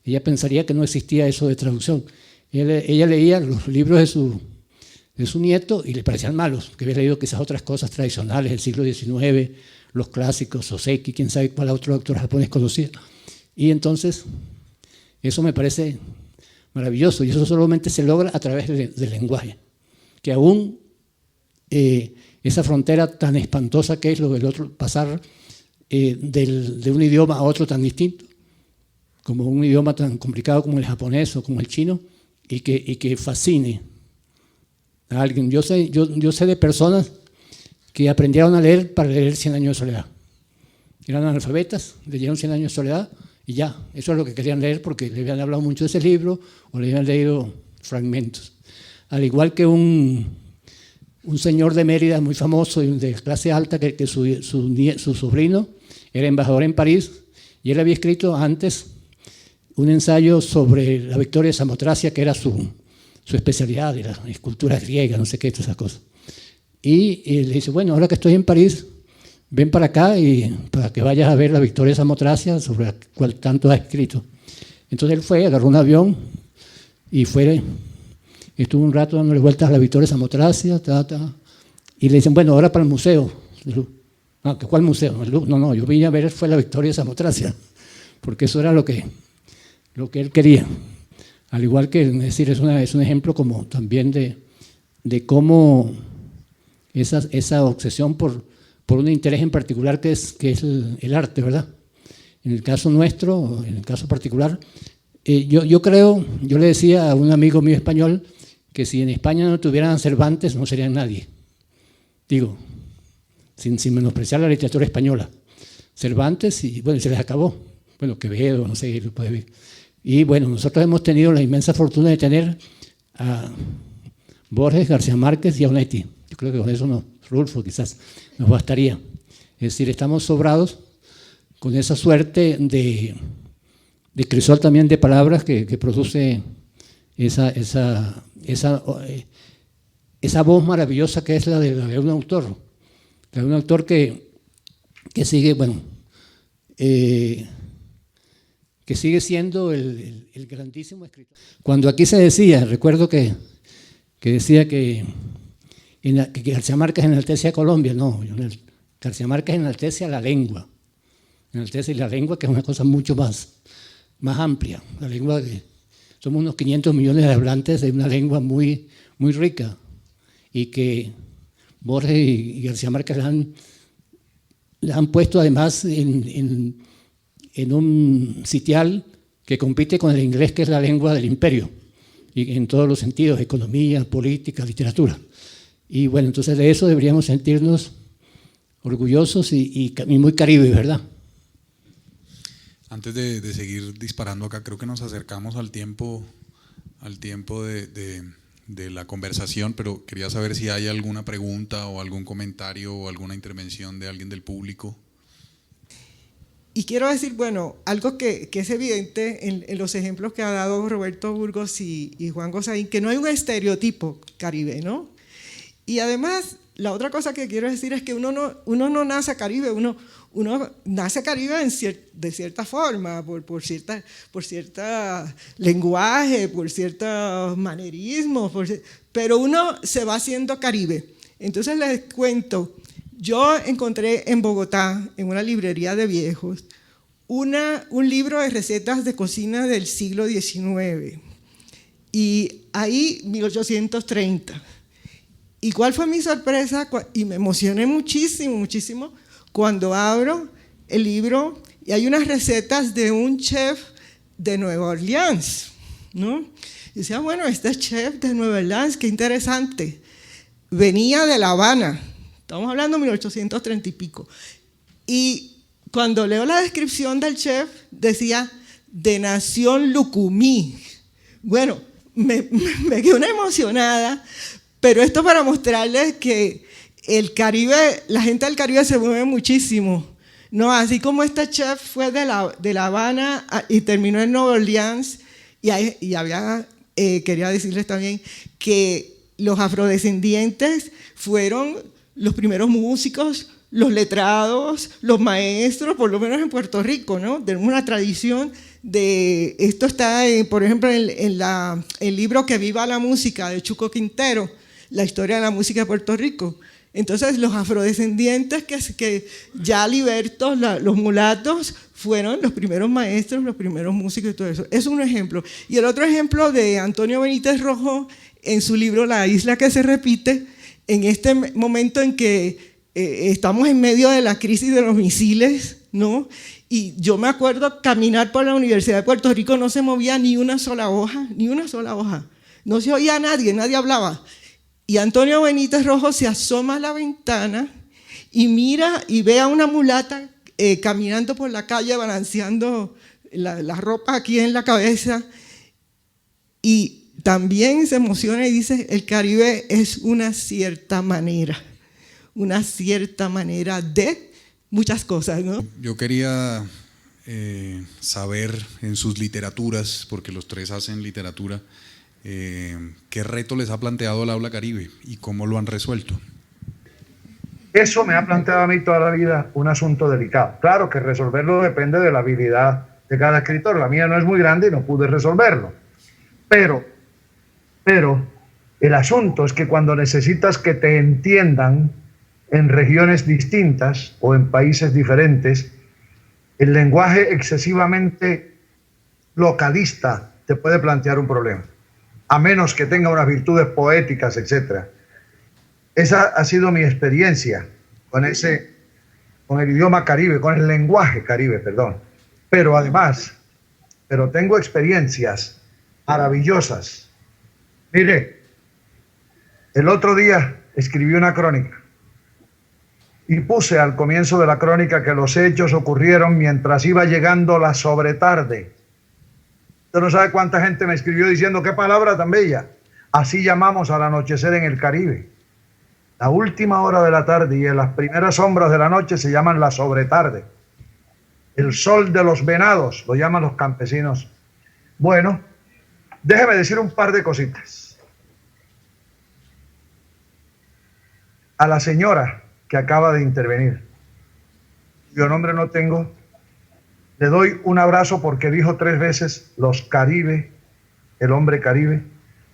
ella pensaría que no existía eso de traducción. Ella leía los libros de su nieto y le parecían malos, que había leído quizás otras cosas tradicionales del siglo XIX, los clásicos, Soseki, quién sabe cuál otro autor japonés conocía. Y entonces, eso me parece maravilloso, y eso solamente se logra a través del lenguaje, que aún esa frontera tan espantosa que es lo del otro, pasar de un idioma a otro tan distinto, como un idioma tan complicado como el japonés o como el chino, y que fascine a alguien. Yo sé de personas que aprendieron a leer para leer 100 años de soledad. Eran analfabetas, leyeron 100 años de soledad y ya, eso es lo que querían leer porque le habían hablado mucho de ese libro o le habían leído fragmentos. Al igual que un señor de Mérida muy famoso, de clase alta, que su sobrino era embajador en París y él había escrito antes un ensayo sobre la victoria de Samotracia, que era su especialidad, de la escultura griega, no sé qué, todas esas cosas. Y le dice, bueno, ahora que estoy en París, ven para acá y para que vayas a ver la victoria de Samotracia, sobre la cual tanto has escrito. Entonces él fue, agarró un avión y estuvo un rato dándole vueltas a la victoria de Samotracia, y le dicen, bueno, ahora para el museo. ¿Cuál museo? No, yo vine a ver fue la victoria de Samotracia, porque eso era lo que él quería. Al igual que, es decir, es un ejemplo como también de cómo esa obsesión por un interés en particular que es el arte, ¿verdad? En el caso nuestro, en el caso particular, yo creo, yo le decía a un amigo mío español que si en España no tuvieran Cervantes no serían nadie. Digo, sin menospreciar la literatura española. Cervantes, y bueno, se les acabó. Bueno, Quevedo, no sé, lo puede ver. Y bueno, nosotros hemos tenido la inmensa fortuna de tener a Borges, García Márquez y a Onetti. Yo creo que con eso Rulfo quizás nos bastaría. Es decir, estamos sobrados con esa suerte de crisol también de palabras que produce esa voz maravillosa que es la de un autor. La de un autor que sigue, bueno, que sigue siendo el grandísimo escritor. Cuando aquí se decía, recuerdo que decía que García Márquez enaltece a Colombia, no, García Márquez enaltece a la lengua, enaltece la lengua, que es una cosa mucho más amplia. La lengua, somos unos 500 millones de hablantes de una lengua muy, muy rica, y que Borges y García Márquez la han puesto además en un sitial que compite con el inglés, que es la lengua del imperio, y en todos los sentidos, economía, política, literatura. Y bueno, entonces de eso deberíamos sentirnos orgullosos y muy Caribe, ¿verdad? Antes de seguir disparando acá, creo que nos acercamos al tiempo de la conversación, pero quería saber si hay alguna pregunta o algún comentario o alguna intervención de alguien del público. Y quiero decir, bueno, algo que es evidente en los ejemplos que ha dado Roberto Burgos y Juan Gosaín, que no hay un estereotipo caribe, ¿no? Y además, la otra cosa que quiero decir es que uno no nace caribe, uno nace caribe de cierta forma, por cierta lenguaje, por ciertos manerismos, pero uno se va haciendo caribe. Entonces les cuento. Yo encontré en Bogotá, en una librería de viejos, un libro de recetas de cocina del siglo XIX, y ahí 1830. ¿Y cuál fue mi sorpresa? Y me emocioné muchísimo, muchísimo, cuando abro el libro y hay unas recetas de un chef de Nueva Orleans, ¿no? Y decía, bueno, este chef de Nueva Orleans, qué interesante, venía de La Habana. Estamos hablando de 1830 y pico. Y cuando leo la descripción del chef, decía, de nación Lucumí. Bueno, me quedé una emocionada, pero esto para mostrarles que el Caribe, la gente del Caribe se mueve muchísimo, ¿no? Así como este chef fue de La Habana y terminó en Nueva Orleans, y había, quería decirles también que los afrodescendientes fueron los primeros músicos, los letrados, los maestros, por lo menos en Puerto Rico, ¿no? Tenemos una tradición de, esto está, por ejemplo, en el libro Que viva la música de Chuco Quintero, la historia de la música de Puerto Rico. Entonces los afrodescendientes que ya libertos, los mulatos, fueron los primeros maestros, los primeros músicos y todo eso. Es un ejemplo. Y el otro ejemplo de Antonio Benítez Rojo, en su libro La isla que se repite, en este momento en que estamos en medio de la crisis de los misiles, ¿no? Y yo me acuerdo caminar por la Universidad de Puerto Rico, no se movía ni una sola hoja, ni una sola hoja. No se oía a nadie, nadie hablaba. Y Antonio Benítez Rojo se asoma a la ventana y mira y ve a una mulata caminando por la calle, balanceando la ropa aquí en la cabeza, y también se emociona y dice: el Caribe es una cierta manera de muchas cosas, ¿no? Yo quería saber en sus literaturas, porque los tres hacen literatura, ¿qué reto les ha planteado el Habla Caribe y cómo lo han resuelto? Eso me ha planteado a mí toda la vida un asunto delicado. Claro que resolverlo depende de la habilidad de cada escritor. La mía no es muy grande y no pude resolverlo. Pero el asunto es que cuando necesitas que te entiendan en regiones distintas o en países diferentes, el lenguaje excesivamente localista te puede plantear un problema, a menos que tenga unas virtudes poéticas, etc. Esa ha sido mi experiencia con el idioma caribe, con el lenguaje caribe, perdón. Pero además, tengo experiencias maravillosas. Mire, el otro día escribí una crónica y puse al comienzo de la crónica que los hechos ocurrieron mientras iba llegando la sobretarde. Usted no sabe cuánta gente me escribió diciendo: qué palabra tan bella. Así llamamos al anochecer en el Caribe. La última hora de la tarde y en las primeras sombras de la noche se llaman la sobretarde. El sol de los venados lo llaman los campesinos. Bueno, déjeme decir un par de cositas. A la señora que acaba de intervenir, yo nombre no tengo, le doy un abrazo porque dijo 3 veces los Caribe, el hombre Caribe.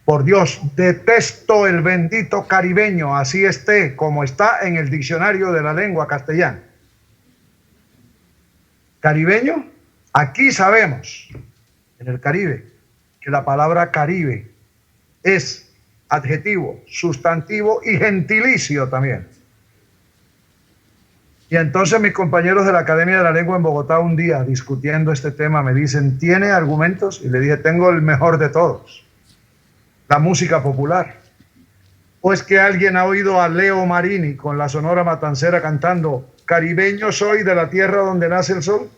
Por Dios, detesto el bendito caribeño, así esté como está en el diccionario de la lengua castellana. Caribeño, aquí sabemos, en el Caribe, que la palabra Caribe es adjetivo, sustantivo y gentilicio también. Y entonces mis compañeros de la Academia de la Lengua en Bogotá, un día discutiendo este tema, me dicen: ¿tiene argumentos? Y le dije: tengo el mejor de todos, la música popular. ¿O es que alguien ha oído a Leo Marini con la Sonora Matancera cantando: caribeño soy de la tierra donde nace el sol?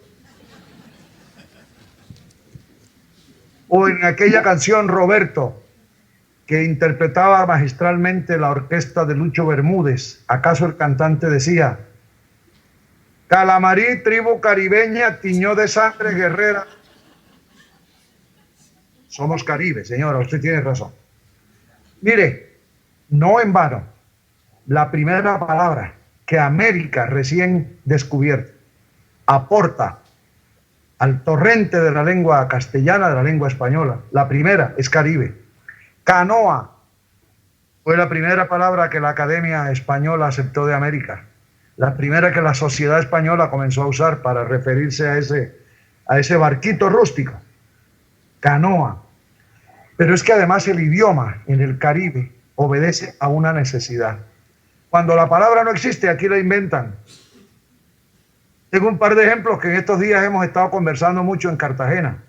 O en aquella canción Roberto, que interpretaba magistralmente la orquesta de Lucho Bermúdez, ¿acaso el cantante decía: Calamarí, tribu caribeña, tiñó de sangre guerrera? Somos Caribe, señora, usted tiene razón. Mire, no en vano, la primera palabra que América recién descubierta aporta al torrente de la lengua castellana, de la lengua española, la primera es Caribe. Canoa fue la primera palabra que la Academia Española aceptó de América, la primera que la sociedad española comenzó a usar para referirse a ese barquito rústico. Canoa. Pero es que además el idioma en el Caribe obedece a una necesidad. Cuando la palabra no existe, aquí la inventan. Tengo un par de ejemplos que en estos días hemos estado conversando mucho en Cartagena.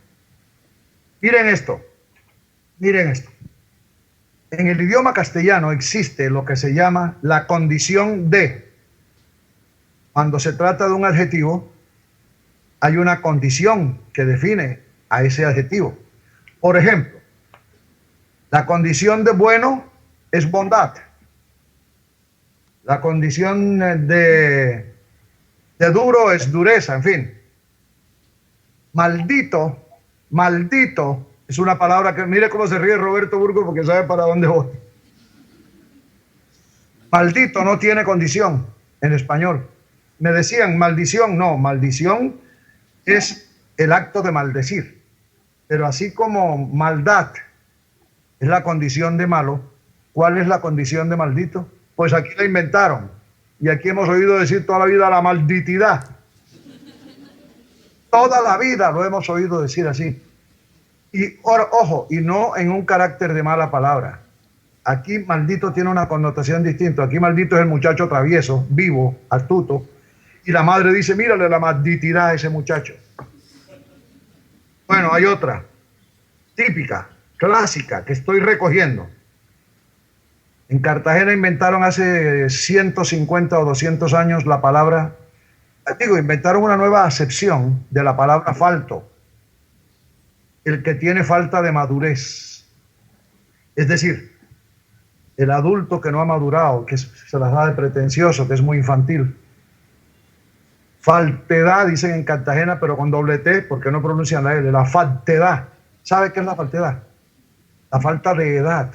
Miren esto, miren esto. En el idioma castellano existe lo que se llama la condición de. Cuando se trata de un adjetivo, hay una condición que define a ese adjetivo. Por ejemplo, la condición de bueno es bondad. La condición de duro es dureza, en fin. Maldito, maldito, es una palabra que, mire cómo se ríe Roberto Burgos porque sabe para dónde voy. Maldito no tiene condición en español. Me decían maldición, no, maldición es el acto de maldecir. Pero así como maldad es la condición de malo, ¿cuál es la condición de maldito? Pues aquí la inventaron. Y aquí hemos oído decir toda la vida la malditidad. Toda la vida lo hemos oído decir así. Y ojo, y no en un carácter de mala palabra. Aquí maldito tiene una connotación distinta. Aquí maldito es el muchacho travieso, vivo, astuto. Y la madre dice, mírale la malditidad a ese muchacho. Bueno, hay otra, típica, clásica, que estoy recogiendo. En Cartagena inventaron hace 150 o 200 años la palabra, inventaron una nueva acepción de la palabra falto. El que tiene falta de madurez. Es decir, el adulto que no ha madurado, que se las da de pretencioso, que es muy infantil. Faltedad, dicen en Cartagena, pero con doble T, porque no pronuncian la L, la faltedad. ¿Sabe qué es la faltedad? La falta de edad.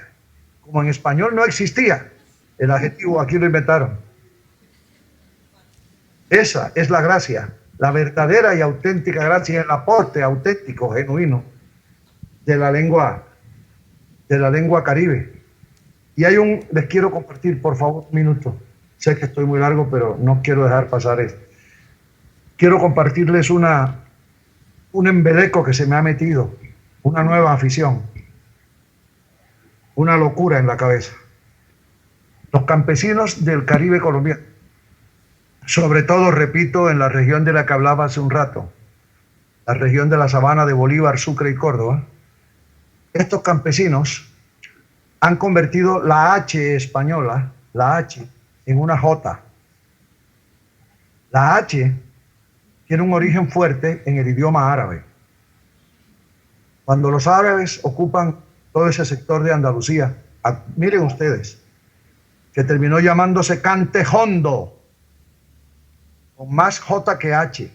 Como en español no existía el adjetivo, aquí lo inventaron. Esa es la gracia, la verdadera y auténtica gracia, el aporte auténtico, genuino de la lengua caribe. Y les quiero compartir, por favor, un minuto. Sé que estoy muy largo, pero no quiero dejar pasar esto. Quiero compartirles un embeleco que se me ha metido, una nueva afición, una locura en la cabeza. Los campesinos del Caribe colombiano, sobre todo, repito, en la región de la que hablaba hace un rato, la región de la Sabana de Bolívar, Sucre y Córdoba, estos campesinos han convertido la H española, la H, en una J. La H tiene un origen fuerte en el idioma árabe. Cuando los árabes ocupan todo ese sector de Andalucía, miren ustedes, que terminó llamándose Cantejondo, con más J que H.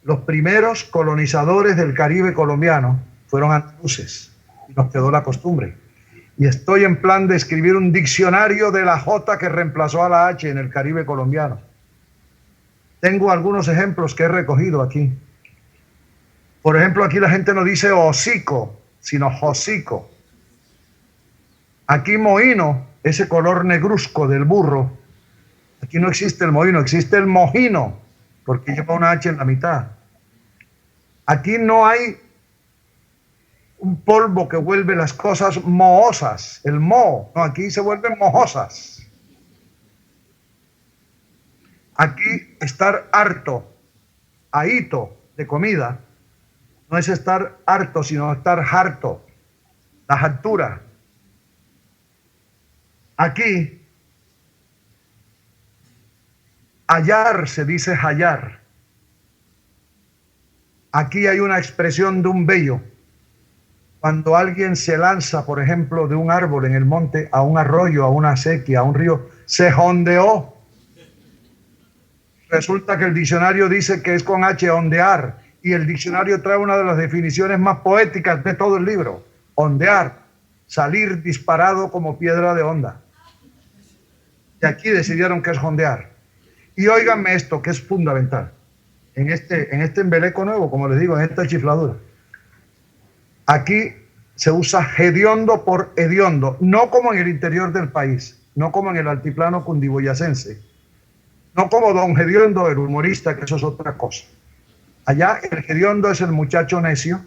Los primeros colonizadores del Caribe colombiano fueron andaluces, y nos quedó la costumbre. Y estoy en plan de escribir un diccionario de la J que reemplazó a la H en el Caribe colombiano. Tengo algunos ejemplos que he recogido aquí. Por ejemplo, aquí la gente no dice hocico, sino hocico. Aquí mohino, ese color negruzco del burro. Aquí no existe el mohino, existe el mojino, porque lleva una H en la mitad. Aquí no hay un polvo que vuelve las cosas mohosas, el moho. No, aquí se vuelven mojosas. Aquí estar harto, ahito de comida, no es estar harto, sino estar harto, la hartura. Aquí, hallar se dice hallar. Aquí hay una expresión de un bello. Cuando alguien se lanza, por ejemplo, de un árbol en el monte a un arroyo, a una acequia, a un río, se hondeó. Resulta que el diccionario dice que es con H, ondear, y el diccionario trae una de las definiciones más poéticas de todo el libro. Ondear, salir disparado como piedra de onda. Y aquí decidieron que es ondear. Y óiganme esto, que es fundamental. En este embeleco nuevo, como les digo, en esta chifladura. Aquí se usa hediondo por hediondo, no como en el interior del país, no como en el altiplano cundiboyacense, no como don Hediondo, el humorista, que eso es otra cosa. Allá el hediondo es el muchacho necio,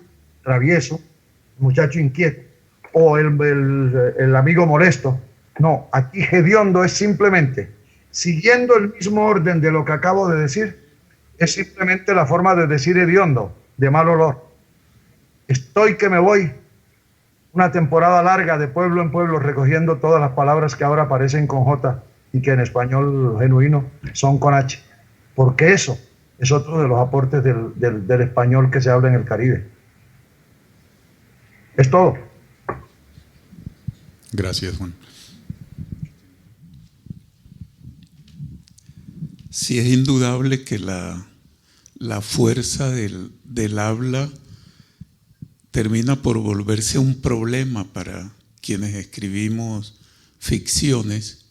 travieso, el muchacho inquieto, o el amigo molesto. No, aquí hediondo es simplemente, siguiendo el mismo orden de lo que acabo de decir, es simplemente la forma de decir hediondo, de mal olor. Estoy que me voy una temporada larga de pueblo en pueblo recogiendo todas las palabras que ahora aparecen con J y que en español genuino son con H, porque eso es otro de los aportes del español que se habla en el Caribe. Es todo. Gracias, Juan. Sí, es indudable que la fuerza del habla termina por volverse un problema para quienes escribimos ficciones,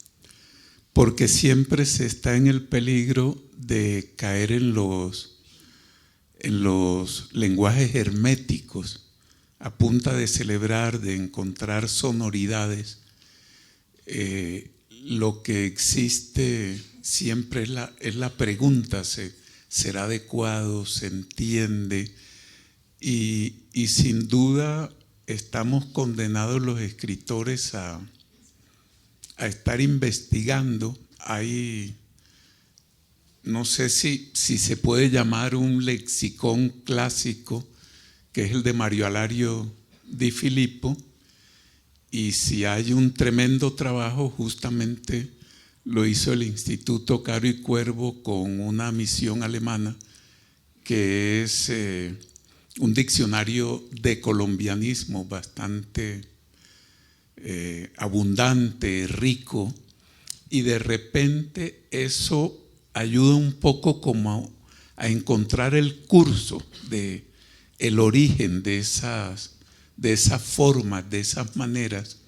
porque siempre se está en el peligro de caer en los lenguajes herméticos, a punta de celebrar, de encontrar sonoridades. Lo que existe siempre es la pregunta, ¿será adecuado? ¿Se entiende? Y sin duda estamos condenados los escritores a estar investigando. Hay, no sé si se puede llamar un lexicón clásico, que es el de Mario Alario Di Filippo, y si hay un tremendo trabajo, justamente lo hizo el Instituto Caro y Cuervo con una misión alemana, que es un diccionario de colombianismo bastante abundante, rico, y de repente eso ayuda un poco como a encontrar el curso el origen de esas formas, de esas maneras.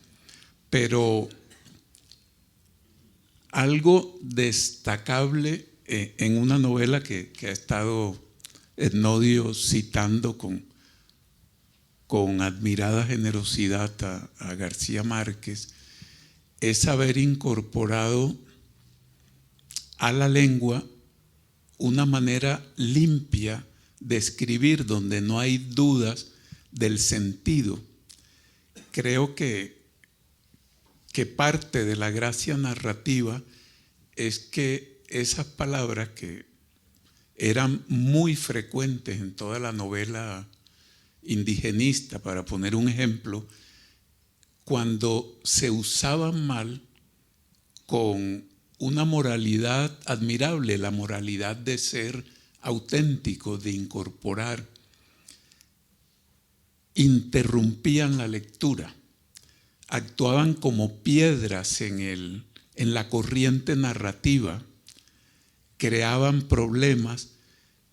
Pero algo destacable en una novela que ha estado Ednodio citando con admirada generosidad a García Márquez, es haber incorporado a la lengua una manera limpia de escribir, donde no hay dudas del sentido. Creo que parte de la gracia narrativa es que esas palabras que eran muy frecuentes en toda la novela indigenista, para poner un ejemplo, cuando se usaban mal, con una moralidad admirable, la moralidad de ser auténtico, de incorporar, interrumpían la lectura, actuaban como piedras en la corriente narrativa, creaban problemas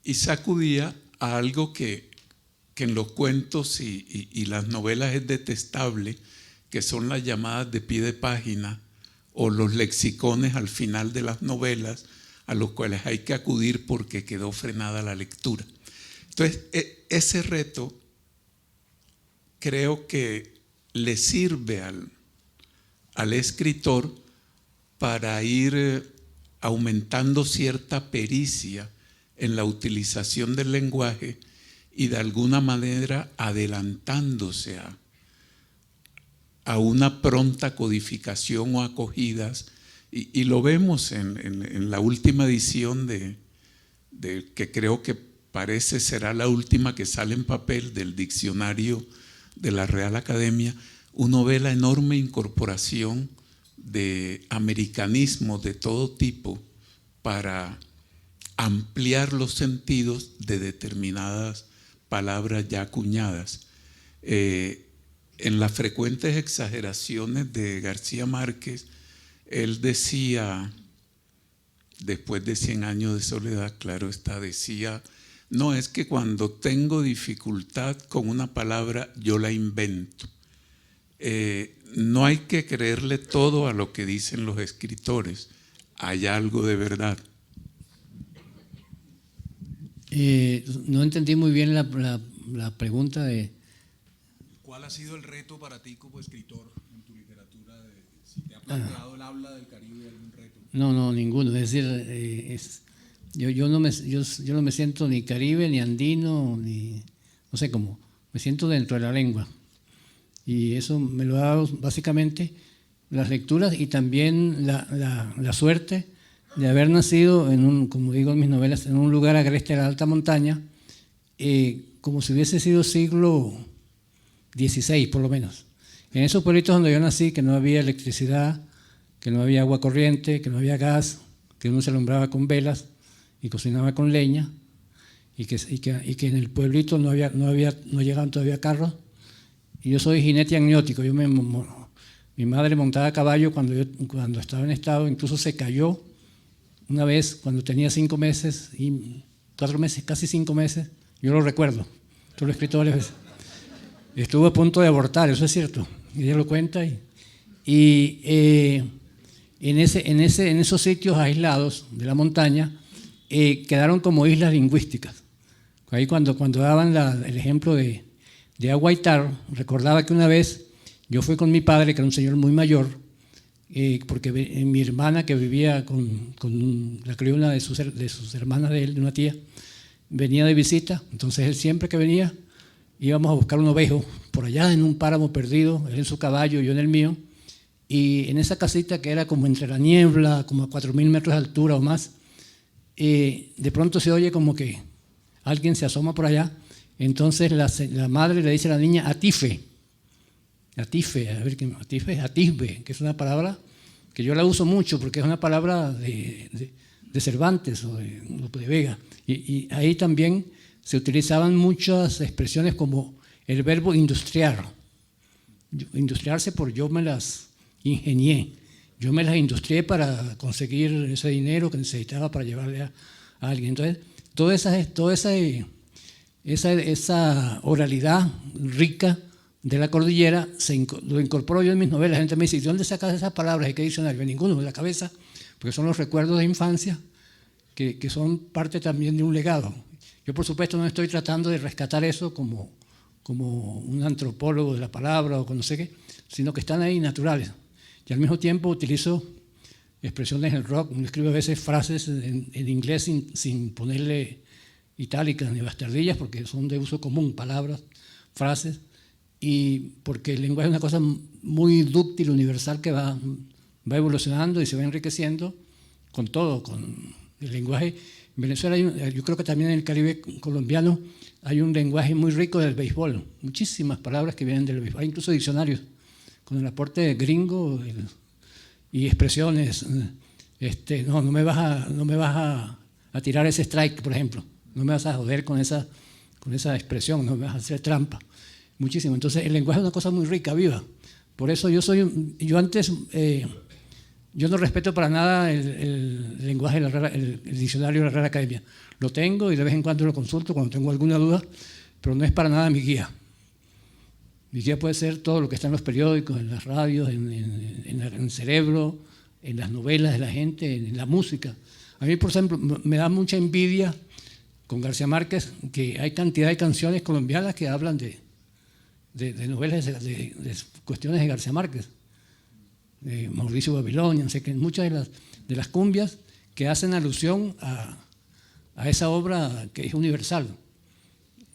y sacudía a algo que en los cuentos y las novelas es detestable, que son las llamadas de pie de página o los lexicones al final de las novelas, a los cuales hay que acudir porque quedó frenada la lectura. Entonces, ese reto creo que le sirve al escritor para ir aumentando cierta pericia en la utilización del lenguaje y de alguna manera adelantándose a una pronta codificación o acogidas, y lo vemos en la última edición de que creo que parece será la última que sale en papel, del diccionario de la Real Academia. Uno ve la enorme incorporación de americanismos de todo tipo para ampliar los sentidos de determinadas palabras ya acuñadas. En las frecuentes exageraciones de García Márquez, él decía, después de 100 años de soledad, claro está, decía, no, es que cuando tengo dificultad con una palabra, yo la invento. No hay que creerle todo a lo que dicen los escritores, hay algo de verdad. No entendí muy bien la pregunta de... ¿Cuál ha sido el reto para ti como escritor en tu literatura? Si te ha planteado el habla del Caribe algún reto. No, ninguno. Es decir, yo no me siento ni caribe, ni andino, ni no sé cómo. Me siento dentro de la lengua. Y eso me lo ha dado básicamente las lecturas y también la suerte de haber nacido como digo en mis novelas, en un lugar agreste de la alta montaña, como si hubiese sido siglo XVI por lo menos. En esos pueblitos donde yo nací, que no había electricidad, que no había agua corriente, que no había gas, que uno se alumbraba con velas y cocinaba con leña, y que en el pueblito no llegaban todavía carros. Y yo soy jinete amniótico. Mi madre montaba a caballo cuando estaba en estado, incluso se cayó una vez cuando tenía 5 meses, y 4 meses, casi 5 meses, yo lo recuerdo, yo lo he escrito varias veces, estuvo a punto de abortar, eso es cierto, y ella lo cuenta, y en esos sitios aislados de la montaña quedaron como islas lingüísticas. Ahí cuando daban el ejemplo de Aguaitar, recordaba que una vez yo fui con mi padre, que era un señor muy mayor, porque mi hermana que vivía con la crió una de sus hermanas de él, de una tía, venía de visita, entonces él siempre que venía íbamos a buscar un ovejo por allá en un páramo perdido, él en su caballo, yo en el mío, y en esa casita que era como entre la niebla, como a 4.000 metros de altura o más, de pronto se oye como que alguien se asoma por allá, entonces la madre le dice a la niña, atife, atisbe, que es una palabra que yo la uso mucho porque es una palabra de Cervantes o de Vega, y ahí también se utilizaban muchas expresiones como el verbo industriar, industriarse por yo me las ingenié, yo me las industrié para conseguir ese dinero que necesitaba para llevarle a alguien. Entonces, toda esa oralidad rica de la cordillera lo incorporo yo en mis novelas. La gente me dice, ¿de dónde sacas esas palabras? ¿De qué diccionario? Ninguno, de la cabeza, porque son los recuerdos de infancia que son parte también de un legado. Yo, por supuesto, no estoy tratando de rescatar eso como un antropólogo de la palabra o no sé qué, sino que están ahí naturales. Y al mismo tiempo utilizo expresiones en el rock, escribo a veces frases en inglés sin ponerle itálicas ni bastardillas, porque son de uso común, palabras, frases, y porque el lenguaje es una cosa muy dúctil, universal, que va evolucionando y se va enriqueciendo con todo, con el lenguaje. En Venezuela yo creo que también en el Caribe colombiano hay un lenguaje muy rico del béisbol, muchísimas palabras que vienen del béisbol, hay incluso diccionarios con el aporte gringo y expresiones. No me vas a tirar ese strike, por ejemplo, no me vas a joder con esa expresión, no me vas a hacer trampa, muchísimo. Entonces el lenguaje es una cosa muy rica, viva. Por eso yo no respeto para nada el lenguaje, el diccionario de la Real Academia. Lo tengo y de vez en cuando lo consulto cuando tengo alguna duda, pero no es para nada mi guía. Mi guía puede ser todo lo que está en los periódicos, en las radios, en el cerebro, en las novelas de la gente, en la música. A mí, por ejemplo, me da mucha envidia con García Márquez que hay cantidad de canciones colombianas que hablan de novelas, de cuestiones de García Márquez, de Mauricio Babilonia, sé que muchas de las cumbias que hacen alusión a esa obra que es universal.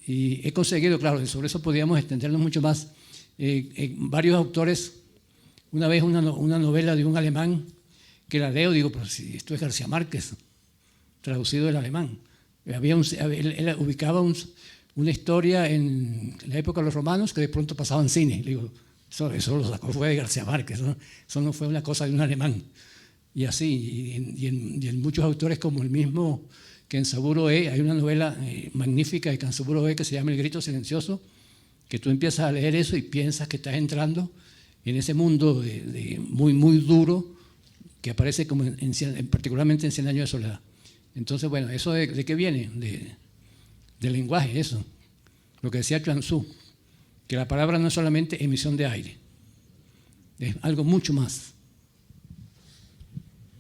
Y he conseguido, claro, sobre eso podríamos extendernos mucho más. Varios autores, una vez una novela de un alemán que la leo, digo, pero si esto es García Márquez, traducido del alemán. Él ubicaba una historia en la época de los romanos que de pronto pasaba en cine. Digo, eso lo sacó fue de García Márquez, ¿no? Eso no fue una cosa de un alemán. Y así, y en muchos autores como el mismo Kenzaburo hay una novela magnífica de Kenzaburo que se llama El grito silencioso, que tú empiezas a leer eso y piensas que estás entrando en ese mundo muy, muy duro que aparece como particularmente en 100 años de soledad. Entonces, bueno, ¿eso de qué viene? Del lenguaje, eso. Lo que decía Chuang Tzu, que la palabra no es solamente emisión de aire, es algo mucho más.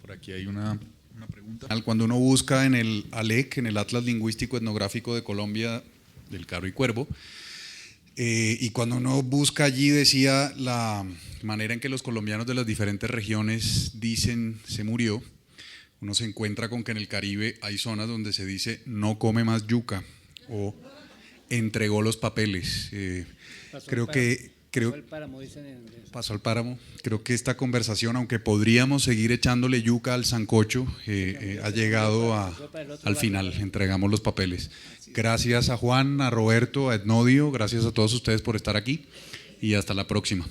Por aquí hay una pregunta. Cuando uno busca en el ALEC, en el Atlas Lingüístico Etnográfico de Colombia, del Caro y Cuervo, y cuando uno busca allí, decía la manera en que los colombianos de las diferentes regiones dicen se murió, uno se encuentra con que en el Caribe hay zonas donde se dice no come más yuca o entregó los papeles. Pasó al páramo. Creo que esta conversación, aunque podríamos seguir echándole yuca al sancocho, ha llegado al final. Entregamos los papeles. Gracias a Juan, a Roberto, a Etnodio, gracias a todos ustedes por estar aquí y hasta la próxima.